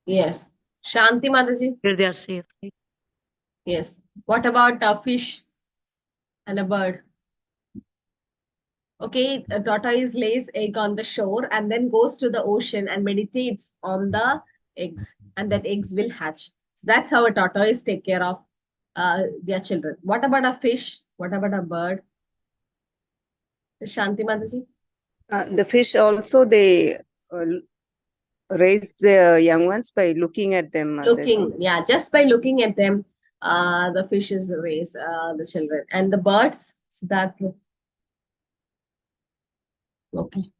Yes. Shanti Mataji. Where they are safe. Yes. What about a fish and a bird? Okay, a tortoise lays egg on the shore and then goes to the ocean and meditates on the eggs, and that eggs will hatch. So that's how a tortoise take care of their children. What about a fish? What about a bird? Shanti Mataji? The fish also, they raise the young ones by looking at them. Looking, yeah, just by looking at them, the fishes raise the children. And the birds, Siddhartha. Okay.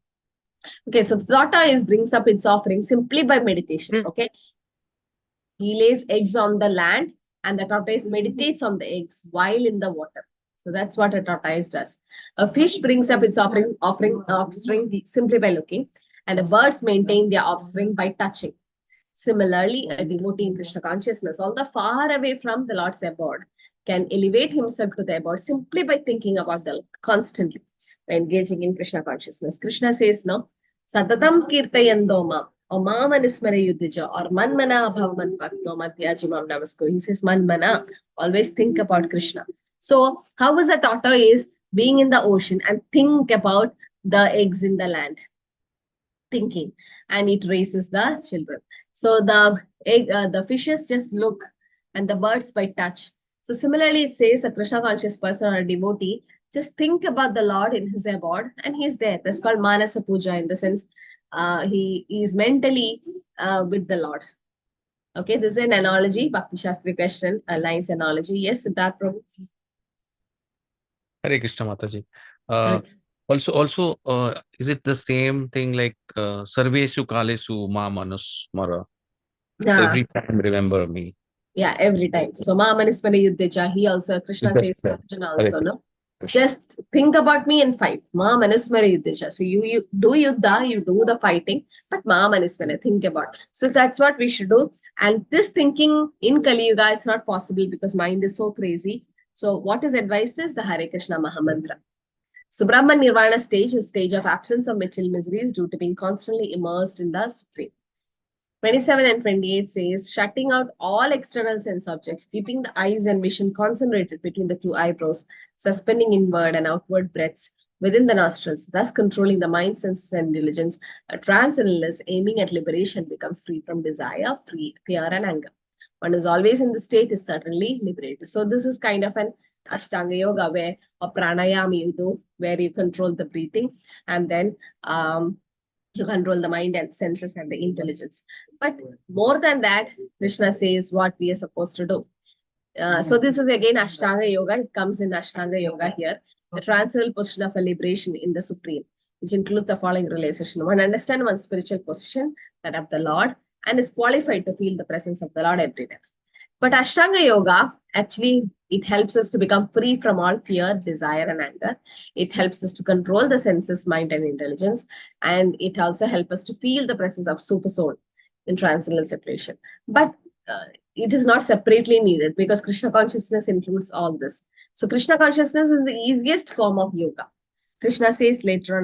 Okay, so the tortoise brings up its offering simply by meditation. Yes. Okay. He lays eggs on the land and the tortoise meditates on the eggs while in the water. So that's what a tortoise does. A fish brings up its offspring simply by looking, and the birds maintain their offspring by touching. Similarly, a devotee in Krishna consciousness, although far away from the Lord's abode, can elevate himself to the abode simply by thinking about the Lord constantly, by engaging in Krishna consciousness. Krishna says, no, Satatam kirtayando mam, or mama nismara yudhija, or manmana bhavaman bhakto madhyajimam namasko. He says, manmana, always think about Krishna. So, how is a tortoise being in the ocean and think about the eggs in the land? Thinking, and it raises the children. So the fishes just look and the birds by touch. So similarly, it says a Krishna conscious person or a devotee, just think about the Lord in his abode and he's there. That's called Manasa Puja, in the sense he is mentally with the Lord. Okay, this is an analogy, Bhakti Shastri question, a lines analogy. Yes, Siddharth Prabhu. Hare Krishna Mataji. Also, is it the same thing like Sarvesu Kalesu Ma Manusmara? Every time remember me. Yeah, every time. So Ma Manismara Yuddhecha, he also, Krishna says to Arjuna also, no? Just think about me and fight. Ma Manismara Yuddhecha. So you do Yuddha, you do the fighting, but Ma Manismara, think about. So that's what we should do. And this thinking in Kali Yuga is not possible because mind is so crazy. So what is advised is the Hare Krishna Mahamantra. So Brahma Nirvana stage is stage of absence of material miseries due to being constantly immersed in the Supreme. 27 and 28 says, shutting out all external sense objects, keeping the eyes and vision concentrated between the two eyebrows, suspending inward and outward breaths within the nostrils, thus controlling the mind, senses, and diligence. A transcendentalist aiming at liberation becomes free from desire, fear, and anger. one is always in the state is certainly liberated. So this is kind of an Ashtanga Yoga where a pranayama you do, where you control the breathing, and then you control the mind and senses and the intelligence. But more than that, Krishna says what we are supposed to do. So this is again Ashtanga Yoga. It comes in Ashtanga Yoga here. The transcendental position of a liberation in the Supreme, which includes the following realization. One, understand one's spiritual position, that of the Lord, and is qualified to feel the presence of the Lord everywhere. But Ashtanga Yoga, actually, it helps us to become free from all fear, desire, and anger. It helps us to control the senses, mind, and intelligence. And it also helps us to feel the presence of Super Soul in transcendental separation. But it is not separately needed because Krishna consciousness includes all this. So Krishna consciousness is the easiest form of yoga. Krishna says later on,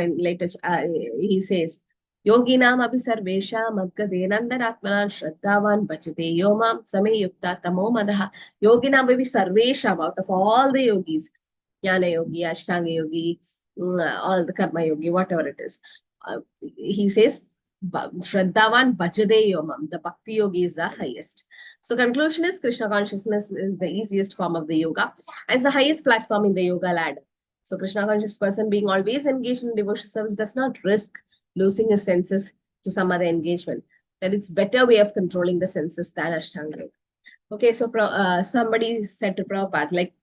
he says, Yoginam abhi sarvesha madgadenandaratmanan shraddhavan bhajate yomam same yukta tamo madaha. Yoginam abhi sarvesham, out of all the yogis, Jnana yogi, Ashtanga yogi, all the karma yogi, whatever it is. He says, Shraddhavan bhajate yomam. The Bhakti yogi is the highest. So conclusion is Krishna consciousness is the easiest form of the yoga and it's the highest platform in the yoga ladder. So Krishna conscious person being always engaged in devotional service does not risk losing his senses to some other engagement. That it's better way of controlling the senses than Ashtanga Yoga. Okay, so somebody said to Prabhupada, like,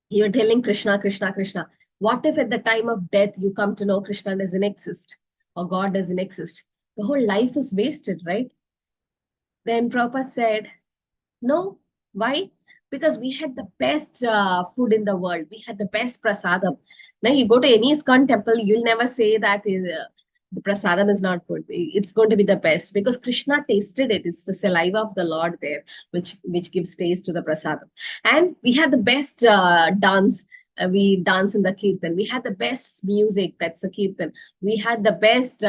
you're telling Krishna, Krishna, Krishna. What if at the time of death you come to know Krishna doesn't exist or God doesn't exist? The whole life is wasted, right? Then Prabhupada said, no. Why? Because we had the best food in the world. We had the best prasadam. Now you go to any ISKCON temple, you'll never say that the prasadam is not good. It's going to be the best because Krishna tasted it. It's the saliva of the Lord there, which gives taste to the prasadam. And we had the best dance. We dance in the kirtan. We had the best music. That's the kirtan. We had the best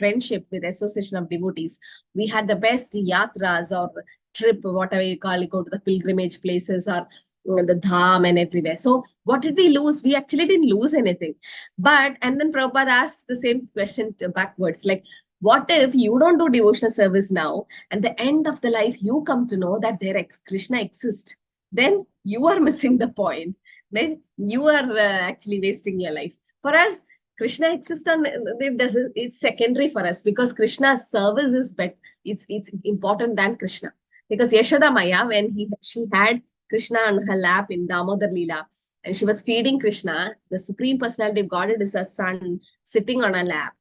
friendship with association of devotees. We had the best yatras or trip, whatever you call it, go to the pilgrimage places or the dham and everywhere. So what did we lose? We actually didn't lose anything. But, and then Prabhupada asked the same question backwards, like, what if you don't do devotional service now, and the end of the life, you come to know that Krishna exists? Then you are missing the point. Then you are actually wasting your life. For us, Krishna exists on, it's secondary for us because Krishna's service is better. It's important than Krishna. Because Yashoda Maya, when she had Krishna on her lap in Damodar Leela, and she was feeding Krishna, the Supreme Personality of Godhead is her son sitting on her lap.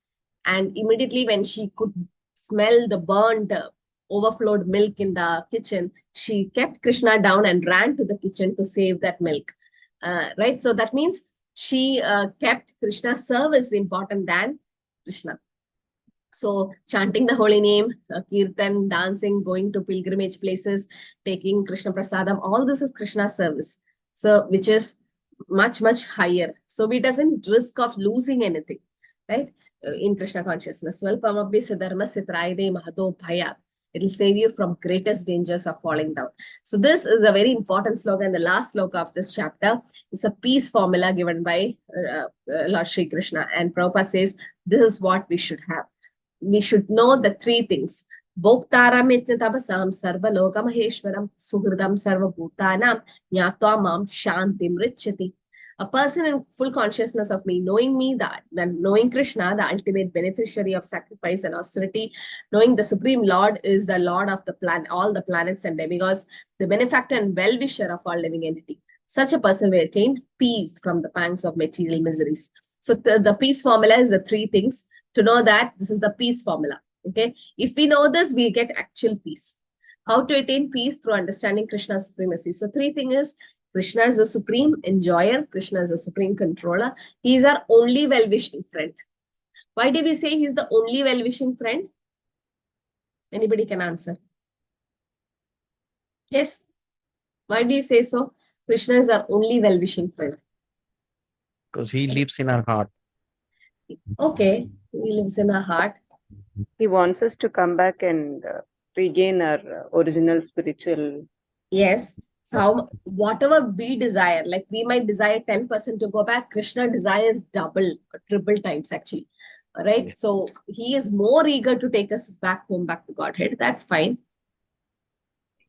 And immediately when she could smell the burnt, overflowed milk in the kitchen, she kept Krishna down and ran to the kitchen to save that milk. Right? So that means she kept Krishna's service important than Krishna. So chanting the holy name, kirtan, dancing, going to pilgrimage places, taking Krishna prasadam, all this is Krishna's service. So which is much, much higher. So we doesn't risk of losing anything, right? In Krishna consciousness. It will save you from greatest dangers of falling down. So this is a very important sloka, and the last sloka of this chapter is a peace formula given by Lord Sri Krishna. And Prabhupada says, this is what we should have. We should know the three things. Bhoktaram tabasam sarva lokamaheshwaram suhridam sarva bhutanam nyatva mam shantim richati. A person in full consciousness of me, knowing knowing Krishna, the ultimate beneficiary of sacrifice and austerity, knowing the Supreme Lord is the Lord of the planet, all the planets and demigods, the benefactor and well-wisher of all living entity. Such a person will attain peace from the pangs of material miseries. So the peace formula is the three things. To know that this is the peace formula. Okay. If we know this, we get actual peace. How to attain peace? Through understanding Krishna's supremacy. So three things is Krishna is the supreme enjoyer. Krishna is the supreme controller. He is our only well-wishing friend. Why do we say he's the only well-wishing friend? Anybody can answer. Yes. Why do you say so? Krishna is our only well-wishing friend. Because he lives in our heart. Okay. He lives in our heart. He wants us to come back and regain our original spiritual. Yes. So whatever we desire, like we might desire 10% to go back, Krishna desires double or triple times actually. All right. Yes. So he is more eager to take us back home, back to Godhead. That's fine.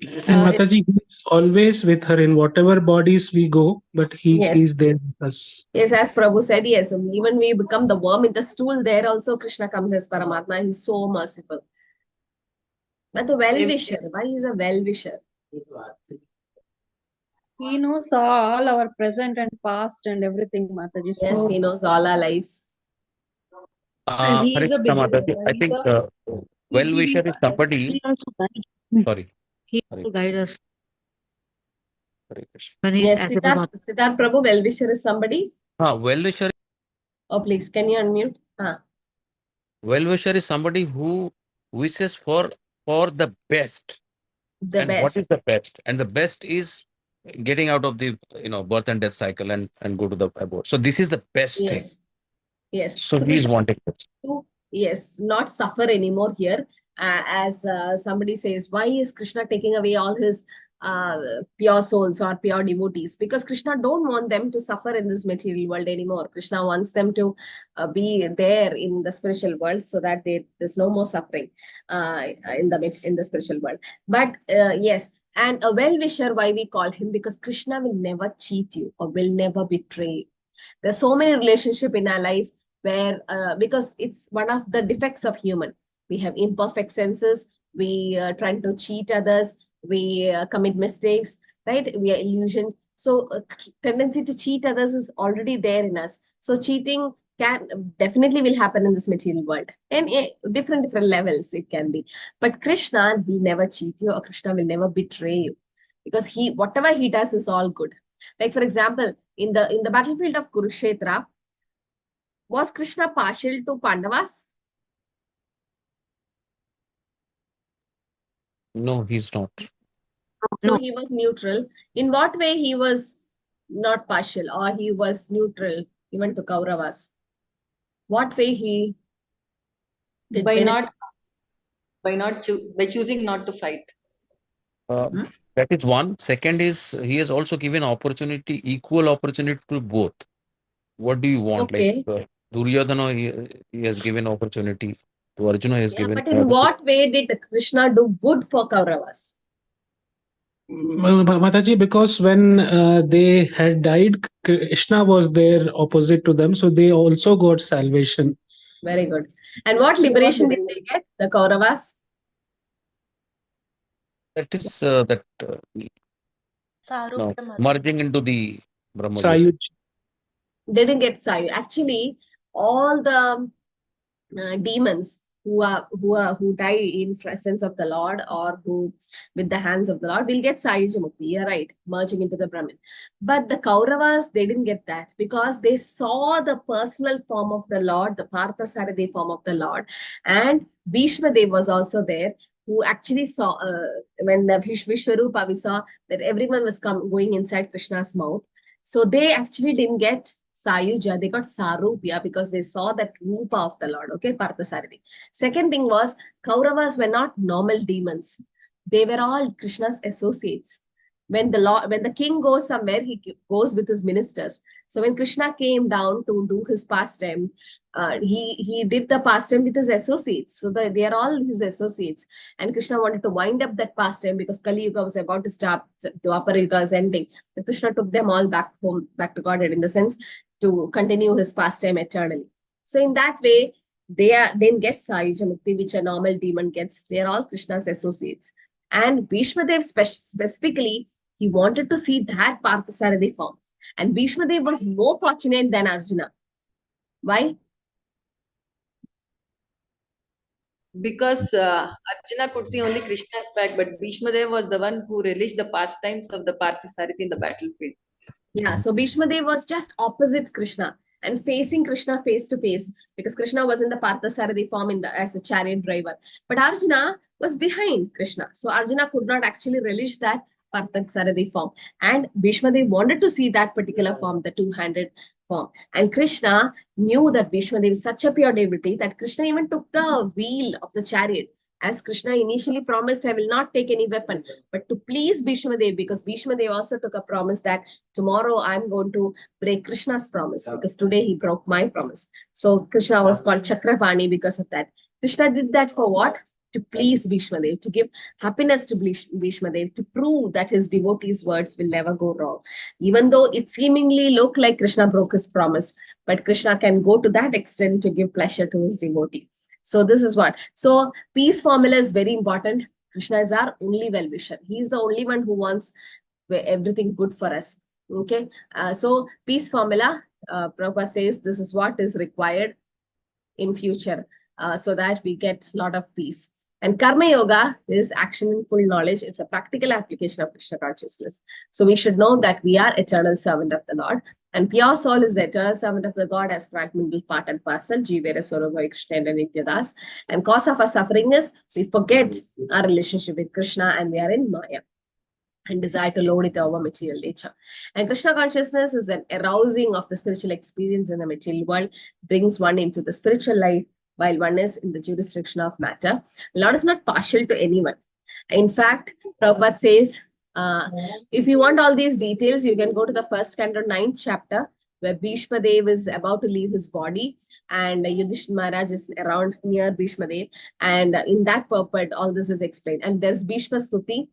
And Mataji, he is always with her in whatever bodies we go, but he Yes. is there with us. Yes, as Prabhu said, yes, even we become the worm in the stool, there also Krishna comes as Paramatma. He's so merciful. But the well-wisher, why is a well-wisher? He knows all our present and past and everything, Mataji. Yes, So he knows all our lives. and he is Hare a Krishna beginner. Mataji, I think well-wisher is somebody. He also guide. Sorry. He Hare also guide us Hare Krishna. when he's Yes, as a Siddharth Prabhu, well-wisher is somebody? Well-wisher. Oh, please, can you unmute? Well-wisher is somebody who wishes for the best. The And best. what is the best? And the best is getting out of the birth and death cycle and go to the abode. So this is the best thing. Yes. Yes. So he is wanting this. Yes, not suffer anymore here. As somebody says, why is Krishna taking away all his pure souls or pure devotees? Because Krishna don't want them to suffer in this material world anymore. Krishna wants them to be there in the spiritual world so that there's no more suffering in the spiritual world. But yes, and a well-wisher, why we call him? Because Krishna will never cheat you or will never betray you. There's so many relationships in our life where because it's one of the defects of human. We have imperfect senses, we try to cheat others, we commit mistakes, right? We are illusioned. So tendency to cheat others is already there in us. So cheating can definitely will happen in this material world, and different levels it can be. But Krishna will never cheat you, or Krishna will never betray you, because whatever he does is all good. Like for example, in the battlefield of Kurukshetra, was Krishna partial to Pandavas? No, he's not. So he was neutral. In what way he was not partial, or he was neutral even to Kauravas? What way he did by benefit? by choosing not to fight. That is one. Second is he has also given equal opportunity to both. What do you want? Okay. Like Duryodhana, he has given opportunity. To Arjuna, he has given. But in what way did Krishna do good for Kauravas? Mataji, because when they had died, Krishna was there opposite to them, so they also got salvation. Very good. And what liberation did they get, the Kauravas? That is merging into the Brahma Jyoti. They didn't get Sayu. Actually, all the demons who die in presence of the Lord, or who with the hands of the Lord, will get Sayuja Mukti. You're right, merging into the Brahmin. But the Kauravas, they didn't get that, because they saw the personal form of the Lord, the Parthasarathi form of the Lord. And Bhishma Dev was also there, who actually saw, when the Vishwarupa, we saw that everyone was going inside Krishna's mouth. So they actually didn't get Sayuja, they got Sarupya, because they saw that Rupa of the Lord, okay, Parthasarathi. Second thing was, Kauravas were not normal demons. They were all Krishna's associates. When the king goes somewhere, he goes with his ministers. So when Krishna came down to do his pastime, he did the pastime with his associates. So they are all his associates. And Krishna wanted to wind up that pastime because Kali Yuga was about to start, Dwapara Yuga is ending. And Krishna took them all back home, back to Godhead, in the sense to continue his pastime eternally. So in that way, they then get Sayuja Mukti, which a normal demon gets. They are all Krishna's associates. And Bhishma Dev specifically, he wanted to see that Parthasarathi form. And Bhishma Dev was more fortunate than Arjuna. Why? Because Arjuna could see only Krishna's back, but Bhishma Dev was the one who relished the pastimes of the Parthasarathi in the battlefield. Yeah, so Bhishma Dev was just opposite Krishna and facing Krishna face to face, because Krishna was in the Parthasarathi form as a chariot driver. But Arjuna was behind Krishna. So Arjuna could not actually relish that Parthasarathi form. And Bhishma Dev wanted to see that particular form, the two-handed form. And Krishna knew that Bhishma Dev is such a pure devotee that Krishna even took the wheel of the chariot. As Krishna initially promised, I will not take any weapon, but to please Bhishma Dev, because Bhishma Dev also took a promise that tomorrow I'm going to break Krishna's promise, because today he broke my promise. So Krishna was called Chakravani because of that. Krishna did that for what? to please Bhishmadev, to give happiness to Bhishmadev, to prove that his devotees' words will never go wrong. Even though it seemingly looked like Krishna broke his promise, but Krishna can go to that extent to give pleasure to his devotee. So this is what. So peace formula is very important. Krishna is our only well-wisher. He is the only one who wants everything good for us. Okay. So peace formula, Prabhupada says this is what is required in future, so that we get a lot of peace. And Karma Yoga is action in full knowledge. It's a practical application of Krishna consciousness. So we should know that we are eternal servant of the Lord. And pure soul is the eternal servant of the God as fragmental part and parcel. Jivera Sorobhai Krishna and Nityadas. And cause of our suffering is we forget our relationship with Krishna and we are in Maya and desire to load it over material nature. And Krishna consciousness is an arousing of the spiritual experience in the material world, brings one into the spiritual light while one is in the jurisdiction of matter. The Lord is not partial to anyone. In fact, Prabhupada says, if you want all these details, you can go to the first canto, 9th chapter, where Bhishma Dev is about to leave his body, and Yudhishthira Maharaj is around near Bhishma Dev. And in that purport, all this is explained. And there's Bhishma Stuti,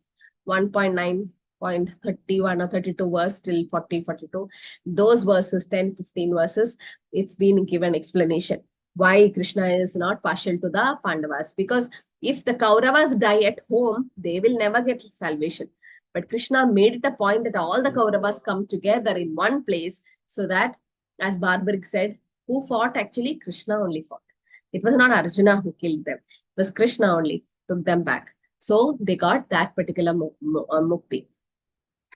1.9.31 or 32 verse till 40, 42. Those verses, 10, 15 verses, it's been given explanation why Krishna is not partial to the Pandavas. Because if the Kauravas die at home, they will never get salvation. But Krishna made it a point that all the Kauravas come together in one place, so that, as Barbaric said, who fought? Actually, Krishna only fought. It was not Arjuna who killed them. It was Krishna only took them back. So they got that particular mukti.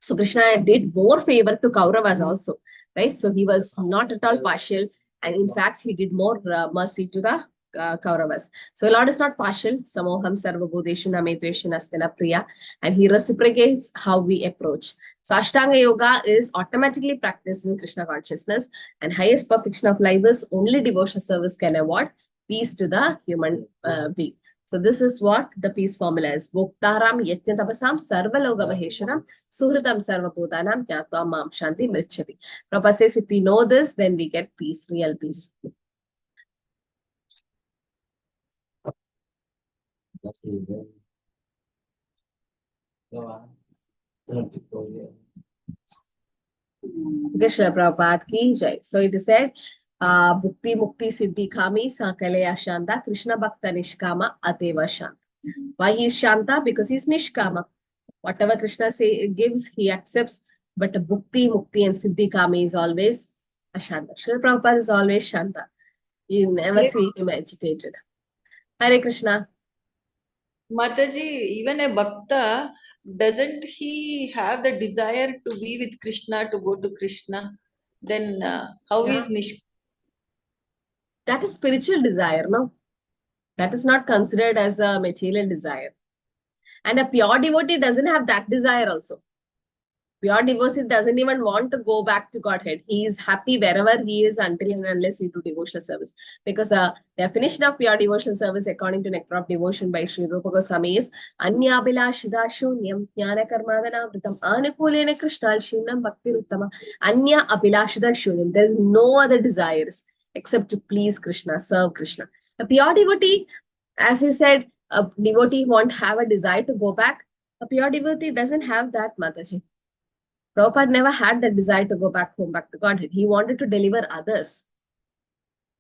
So Krishna did more favor to Kauravas also, right? So he was not at all partial. And in fact, he did more mercy to the Kauravas. So Lord is not partial. Samoham sarvabhudeshu nameteshu nastina priya. And he reciprocates how we approach. So Ashtanga Yoga is automatically practiced in Krishna consciousness. And highest perfection of life is only devotional service can award peace to the human being. So this is what the peace formula is. Bhoktaram yatnya tapasam sarvaloga mahesharam suhritam sarvabhutanam kyatva mam shanti mrichati. Prabhupada says if we know this, then we get peace, real peace. Krishna Prabhupada ki jai. So it is said, Bhukti Mukti Siddhi Khami Sakalaya Shanta Krishna Bhakta Nishkama Ateva Shanta. Why he is Shanta? Because he is Nishkama. Whatever Krishna gives, he accepts. But Bhukti, Mukti and Siddhi Kami is always Ashanta. Srila Prabhupada is always Shanta. You never see him agitated. Hare Krishna. Mataji, even a Bhakta, doesn't he have the desire to be with Krishna, to go to Krishna? Then how is Nishkama? That is spiritual desire, no? That is not considered as a material desire. And a pure devotee doesn't have that desire also. Pure devotee doesn't even want to go back to Godhead. He is happy wherever he is until and unless he do devotional service. Because the definition of pure devotional service according to Nectar of Devotion by Sri Rupa Goswami is Anya Abhilashida Shunyam Jnana Karmadana Vritam Anukulena Krishna Shinam Bhakti Ruttama. Anya Abhilashida Shunyam. There is no other desires except to please Krishna, serve Krishna. A pure devotee, as you said, a devotee won't have a desire to go back. A pure devotee doesn't have that, Mataji. Prabhupada never had the desire to go back home, back to Godhead. He wanted to deliver others.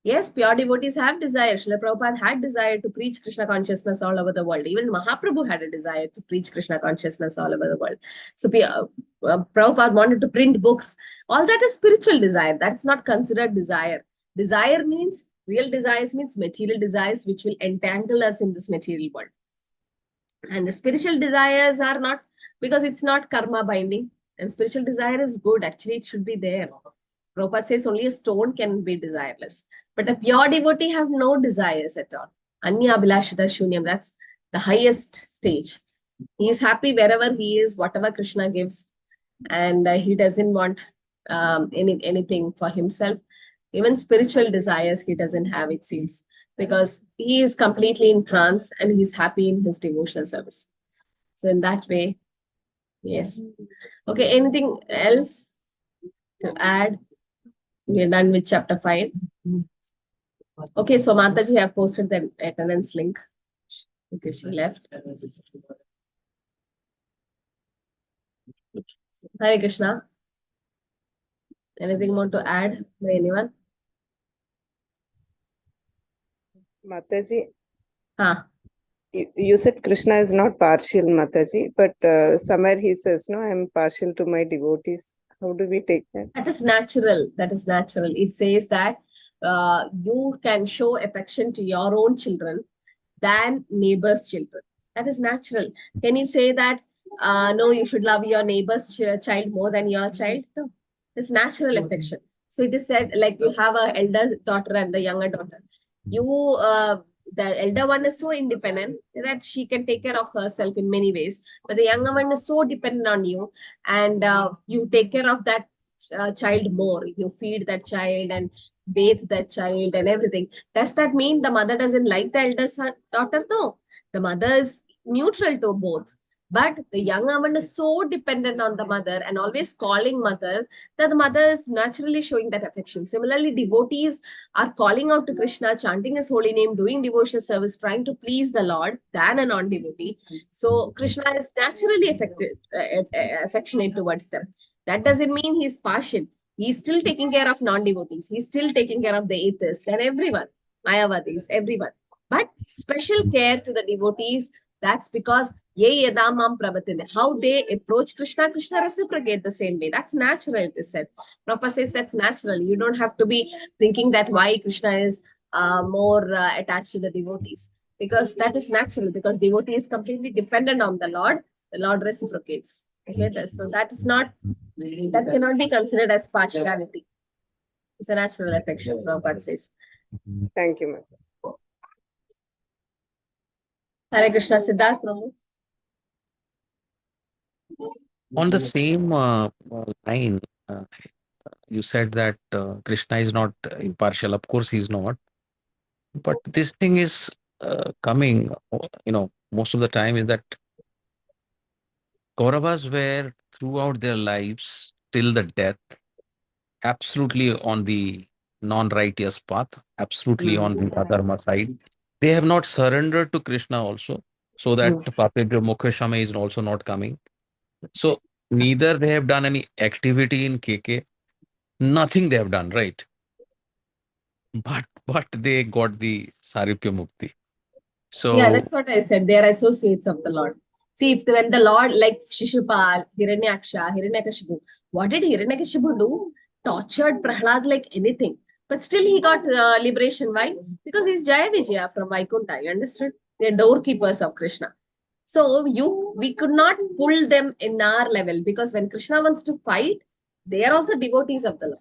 Yes, pure devotees have desire. Srila Prabhupada had desire to preach Krishna consciousness all over the world. Even Mahaprabhu had a desire to preach Krishna consciousness all over the world. So Prabhupada wanted to print books. All that is spiritual desire. That's not considered desire. Desire means, real desires means material desires which will entangle us in this material world. And the spiritual desires are not, because it's not karma binding. And spiritual desire is good. Actually, it should be there. Prabhupada says only a stone can be desireless. But a pure devotee have no desires at all. Anya Abhilashita Shunyam, that's the highest stage. He is happy wherever he is, whatever Krishna gives. And he doesn't want anything for himself. Even spiritual desires he doesn't have, it seems. Because he is completely in trance and he's happy in his devotional service. So in that way, yes. Okay, anything else to add? We're done with chapter 5. Okay, so Mataji have posted the attendance link. Okay, she left. Hare Krishna. Anything more to add by anyone? Mataji, Huh. you said Krishna is not partial, Mataji, but somewhere he says, no, I am partial to my devotees. How do we take that? That is natural. That is natural. It says that you can show affection to your own children than neighbor's children. That is natural. Can you say that, no, you should love your neighbor's child more than your child? No, it's natural affection. So it is said, like you have a elder daughter and the younger daughter. The elder one is so independent that she can take care of herself in many ways. But the younger one is so dependent on you, and you take care of that child more. You feed that child and bathe that child and everything. Does that mean the mother doesn't like the eldest daughter? No, the mother is neutral to both. But the younger one is so dependent on the mother and always calling mother that the mother is naturally showing that affection. Similarly, devotees are calling out to Krishna, chanting his holy name, doing devotional service, trying to please the Lord than a non-devotee. So Krishna is naturally affectionate towards them. That doesn't mean he's partial. He's still taking care of non-devotees. He's still taking care of the atheists and everyone, Mayavadis, everyone. But special care to the devotees, that's because ye yadamam pravatine. How they approach Krishna, Krishna reciprocate the same way. That's natural, it is said. Prabhupada says that's natural. You don't have to be thinking that why Krishna is more attached to the devotees. Because that is natural, because devotee is completely dependent on the Lord reciprocates. Okay, so that is not, that cannot be considered as partiality. It's a natural affection, Prabhupada says. Thank you, Mataji. Hare Krishna, Siddharth Prabhu. On the same line, you said that Krishna is not impartial. Of course, he's not. But this thing is coming, most of the time is that Kauravas were throughout their lives till the death absolutely on the non-righteous path, absolutely on the adharma side. They have not surrendered to Krishna also, so that Papebhyo Moksha is also not coming. So neither they have done any activity in KK, nothing they have done, right? But they got the Saripya Mukti. So yeah, that's what I said. They are associates of the Lord. See, when the Lord, like Shishupal, Hiranyaksha, Hiranyakashipu, what did Hiranyakashipu do? Tortured Prahlad like anything. But still he got liberation. Why? Because he's Jaya Vijaya from Vaikuntha. You understood? They're doorkeepers of Krishna. So we could not pull them in our level, because when Krishna wants to fight, they are also devotees of the Lord.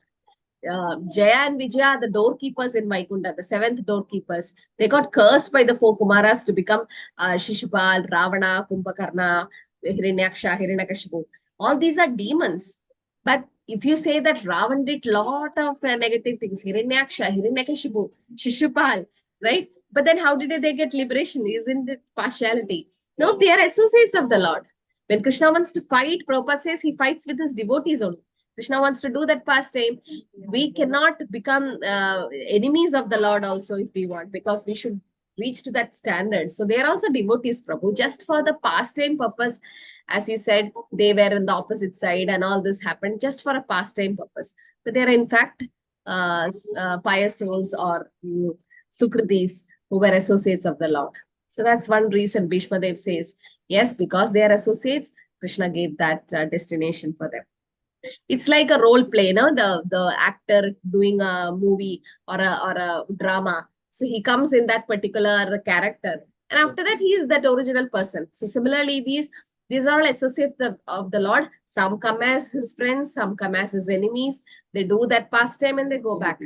Jaya and Vijaya are the doorkeepers in Vaikunta, the seventh doorkeepers. They got cursed by the four Kumaras to become Shishupal, Ravana, Kumbhakarna, Hiranyaksha, Hiranyakashipu. All these are demons. But if you say that Ravan did lot of negative things, Hiranyaksha, Hiranyakashipu, Shishupal, right? But then how did they get liberation? Isn't it partiality? No, they are associates of the Lord. When Krishna wants to fight, Prabhupada says he fights with his devotees only. Krishna wants to do that pastime. We cannot become enemies of the Lord also if we want, because we should reach to that standard. So they are also devotees, Prabhu, just for the pastime purpose. As you said, they were in the opposite side and all this happened just for a pastime purpose. But they are in fact pious souls or Sukritis who were associates of the Lord. So that's one reason Bhishma Dev says, yes, because they are associates, Krishna gave that destination for them. It's like a role play, no? The actor doing a movie or a drama. So he comes in that particular character, and after that he is that original person. So similarly, these are all associates of the Lord. Some come as his friends, some come as his enemies. They do that pastime and they go back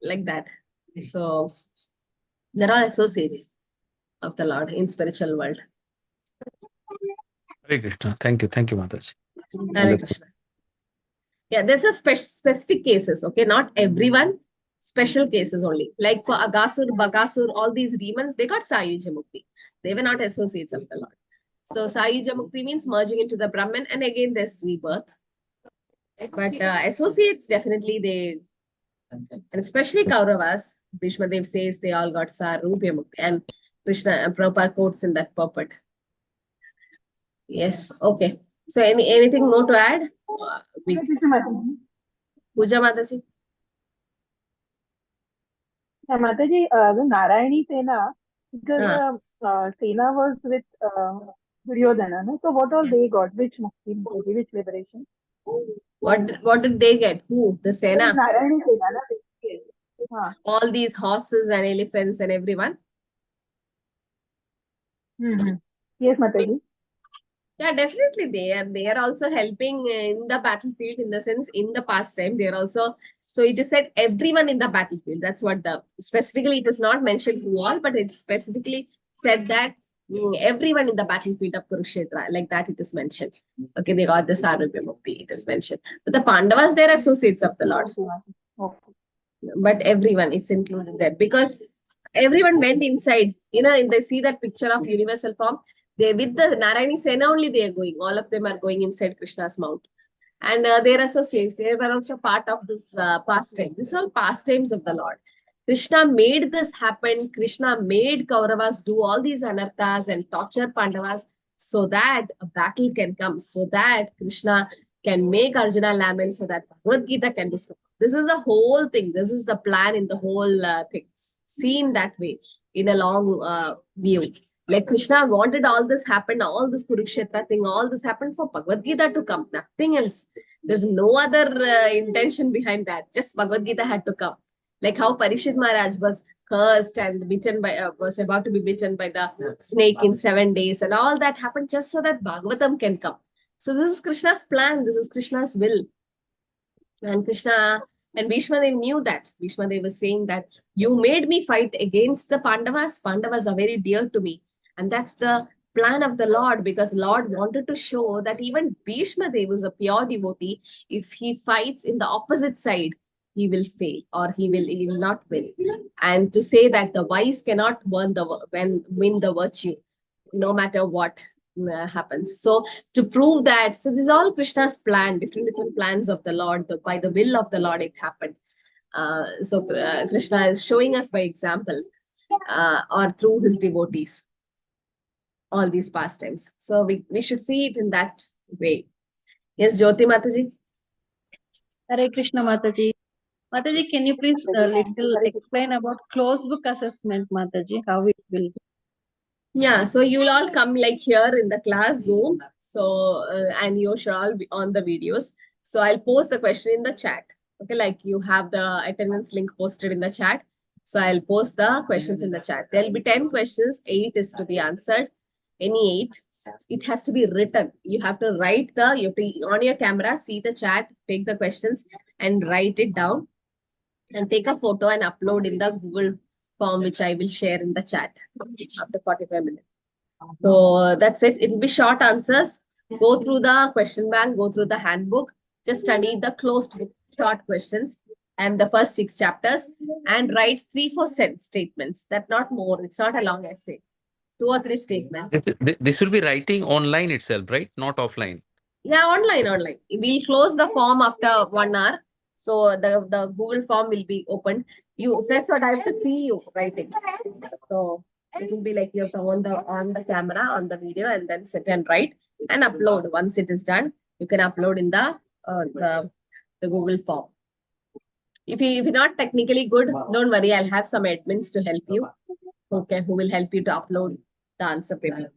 like that. So they're all associates of the Lord in spiritual world. Hare Krishna. Thank you, Mataji. Hare Krishna. Yeah, there's a specific cases, okay? Not everyone, special cases only. Like for Agasur, Bakasur, all these demons, they got Sayuja Mukti. They were not associates of the Lord. So Sayuja Mukti means merging into the Brahman, and again there's rebirth. But associates, definitely they, and especially Kauravas, Bhishma Dev says they all got Sarupya Mukti. And Krishna Prabhupada quotes in that purport. Yes, okay. So anything more to add? Puja Mataji. Mataji, the Narayani Sena, because Sena was with Duryodhana, no? So what all they got? Which mukti, Mataji, which liberation? What did they get? Who? The Sena? Narayani Sena, no? All these horses and elephants and everyone? Yes, Mataji. Yeah, definitely they are also helping in the battlefield, in the sense in the past time they are also. So it is said everyone in the battlefield. That's what the specifically it is not mentioned who all, but it specifically said that everyone in the battlefield of Kurukshetra, like that it is mentioned. Okay, they got the Sarvabhauma Mukti, it is mentioned. But the Pandavas, they are associates of the Lord. Okay. But everyone, it's included there because everyone went inside. And they see that picture of universal form. They with the Narayani Sena only they are going. All of them are going inside Krishna's mouth. And their associates, they were also part of this pastime. These are pastimes of the Lord. Krishna made this happen. Krishna made Kauravas do all these anarthas and torture Pandavas so that a battle can come, so that Krishna can make Arjuna lament, so that Bhagavad Gita can be spoken. This is the whole thing. This is the plan in the whole thing. Seen that way in a long view. Like Krishna wanted all this happen, all this Kurukshetra thing, all this happened for Bhagavad Gita to come, nothing else. There's no other intention behind that. Just Bhagavad Gita had to come. Like how Parikshit Maharaj was cursed and bitten by, was about to be bitten by the snake in 7 days, and all that happened just so that Bhagavatam can come. So this is Krishna's plan. This is Krishna's will. And Krishna and Bhishmadev knew that. Bhishmadev was saying that you made me fight against the Pandavas. Pandavas are very dear to me. And that's the plan of the Lord, because Lord wanted to show that even Bhishmadev is a pure devotee. If he fights in the opposite side, he will fail, or he will not win. And to say that the wise cannot win the virtue, no matter what happens. So to prove that, so this is all Krishna's plan, different plans of the Lord. By the will of the Lord, it happened. So Krishna is showing us by example, or through his devotees, all these pastimes. So we should see it in that way. Yes, Jyoti Mataji. Hare Krishna Mataji. Mataji, can you please little explain about closed book assessment, Mataji, how it will? Yeah, so you'll all come like here in the class Zoom. So and you should all be on the videos. So I'll post the question in the chat. Okay, like you have the attendance link posted in the chat. So I'll post the questions in the chat. There'll be 10 questions, 8 is to be answered. Any 8. It has to be written. You have to write you have to on your camera, see the chat, take the questions and write it down and take a photo and upload in the Google form, which I will share in the chat after 45 minutes. So that's it. It will be short answers. Go through the question bank, go through the handbook, just study the closed book, short questions and the first 6 chapters and write 3-4 statements. That not more. It's not a long essay. 2 or 3 statements. This will be writing online itself, right? Not offline. Yeah, online. We'll close the form after 1 hour. So the Google form will be opened. That's what I have to see you writing. So it will be like you have to on the camera, on the video, and then sit and write and upload. Once it is done, you can upload in the Google form. If you're not technically good, don't worry. I'll have some admins to help you. Okay, who will help you to upload the answer paper.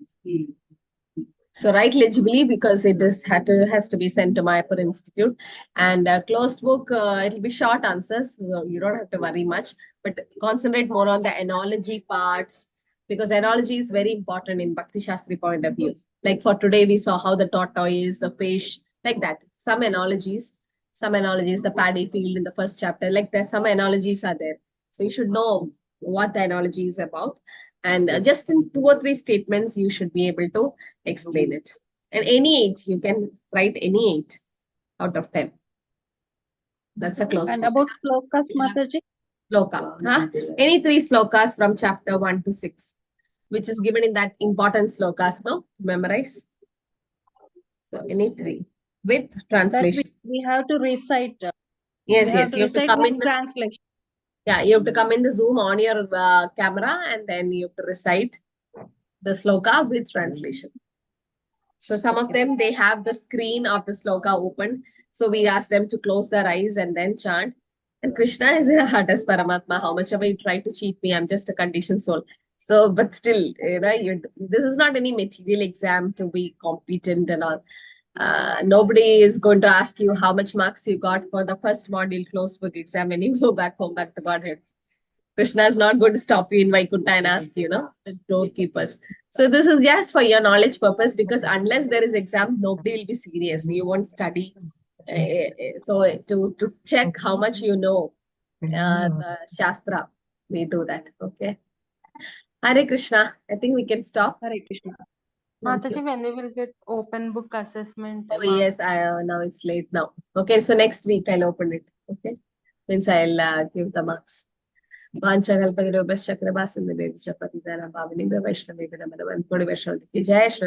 So write legibly, because it has to be sent to Mayapur Institute. And closed book, it'll be short answers. So you don't have to worry much, but concentrate more on the analogy parts, because analogy is very important in Bhakti Shastri point of view. Like for today, we saw how the tortoise, the fish, like that. Some analogies, the paddy field in the first chapter, like that. Some analogies are there. So you should know what the analogy is about. And just in 2 or 3 statements, you should be able to explain it. And any 8, you can write any 8 out of 10. That's a close. And about slokas, Mataji? Sloka. Any 3 slokas from chapter 1 to 6, which is given in that important slokas, no? Memorize. So any 3 with translation. We have to recite. Yes, you have to come in translation. Yeah, you have to come in the Zoom on your camera and then you have to recite the sloka with translation. So some of them, they have the screen of the sloka open. So we ask them to close their eyes and then chant. And Krishna is in a heart as Paramatma. How much ever you try to cheat me, I'm just a conditioned soul. So, but still, this is not any material exam to be competent and all. Nobody is going to ask you how much marks you got for the first module closed book exam when you go back home, back to Godhead. Krishna is not going to stop you in Vaikuntha and ask you, the doorkeepers. So this is just for your knowledge purpose, because unless there is exam, nobody will be serious. You won't study. So to check how much you know, the Shastra, we do that. Okay. Hare Krishna. I think we can stop. Hare Krishna. Mataji, when we will get open book assessment? Oh, yes, now it's late now. Okay, so next week I'll open it. Okay. Means I'll give the marks. Vancha Kalpagirobhascha Kripasindhubhyo Patitanam Pavanebhyo Vaishnavebhyo Namo Namaः. Jai Shri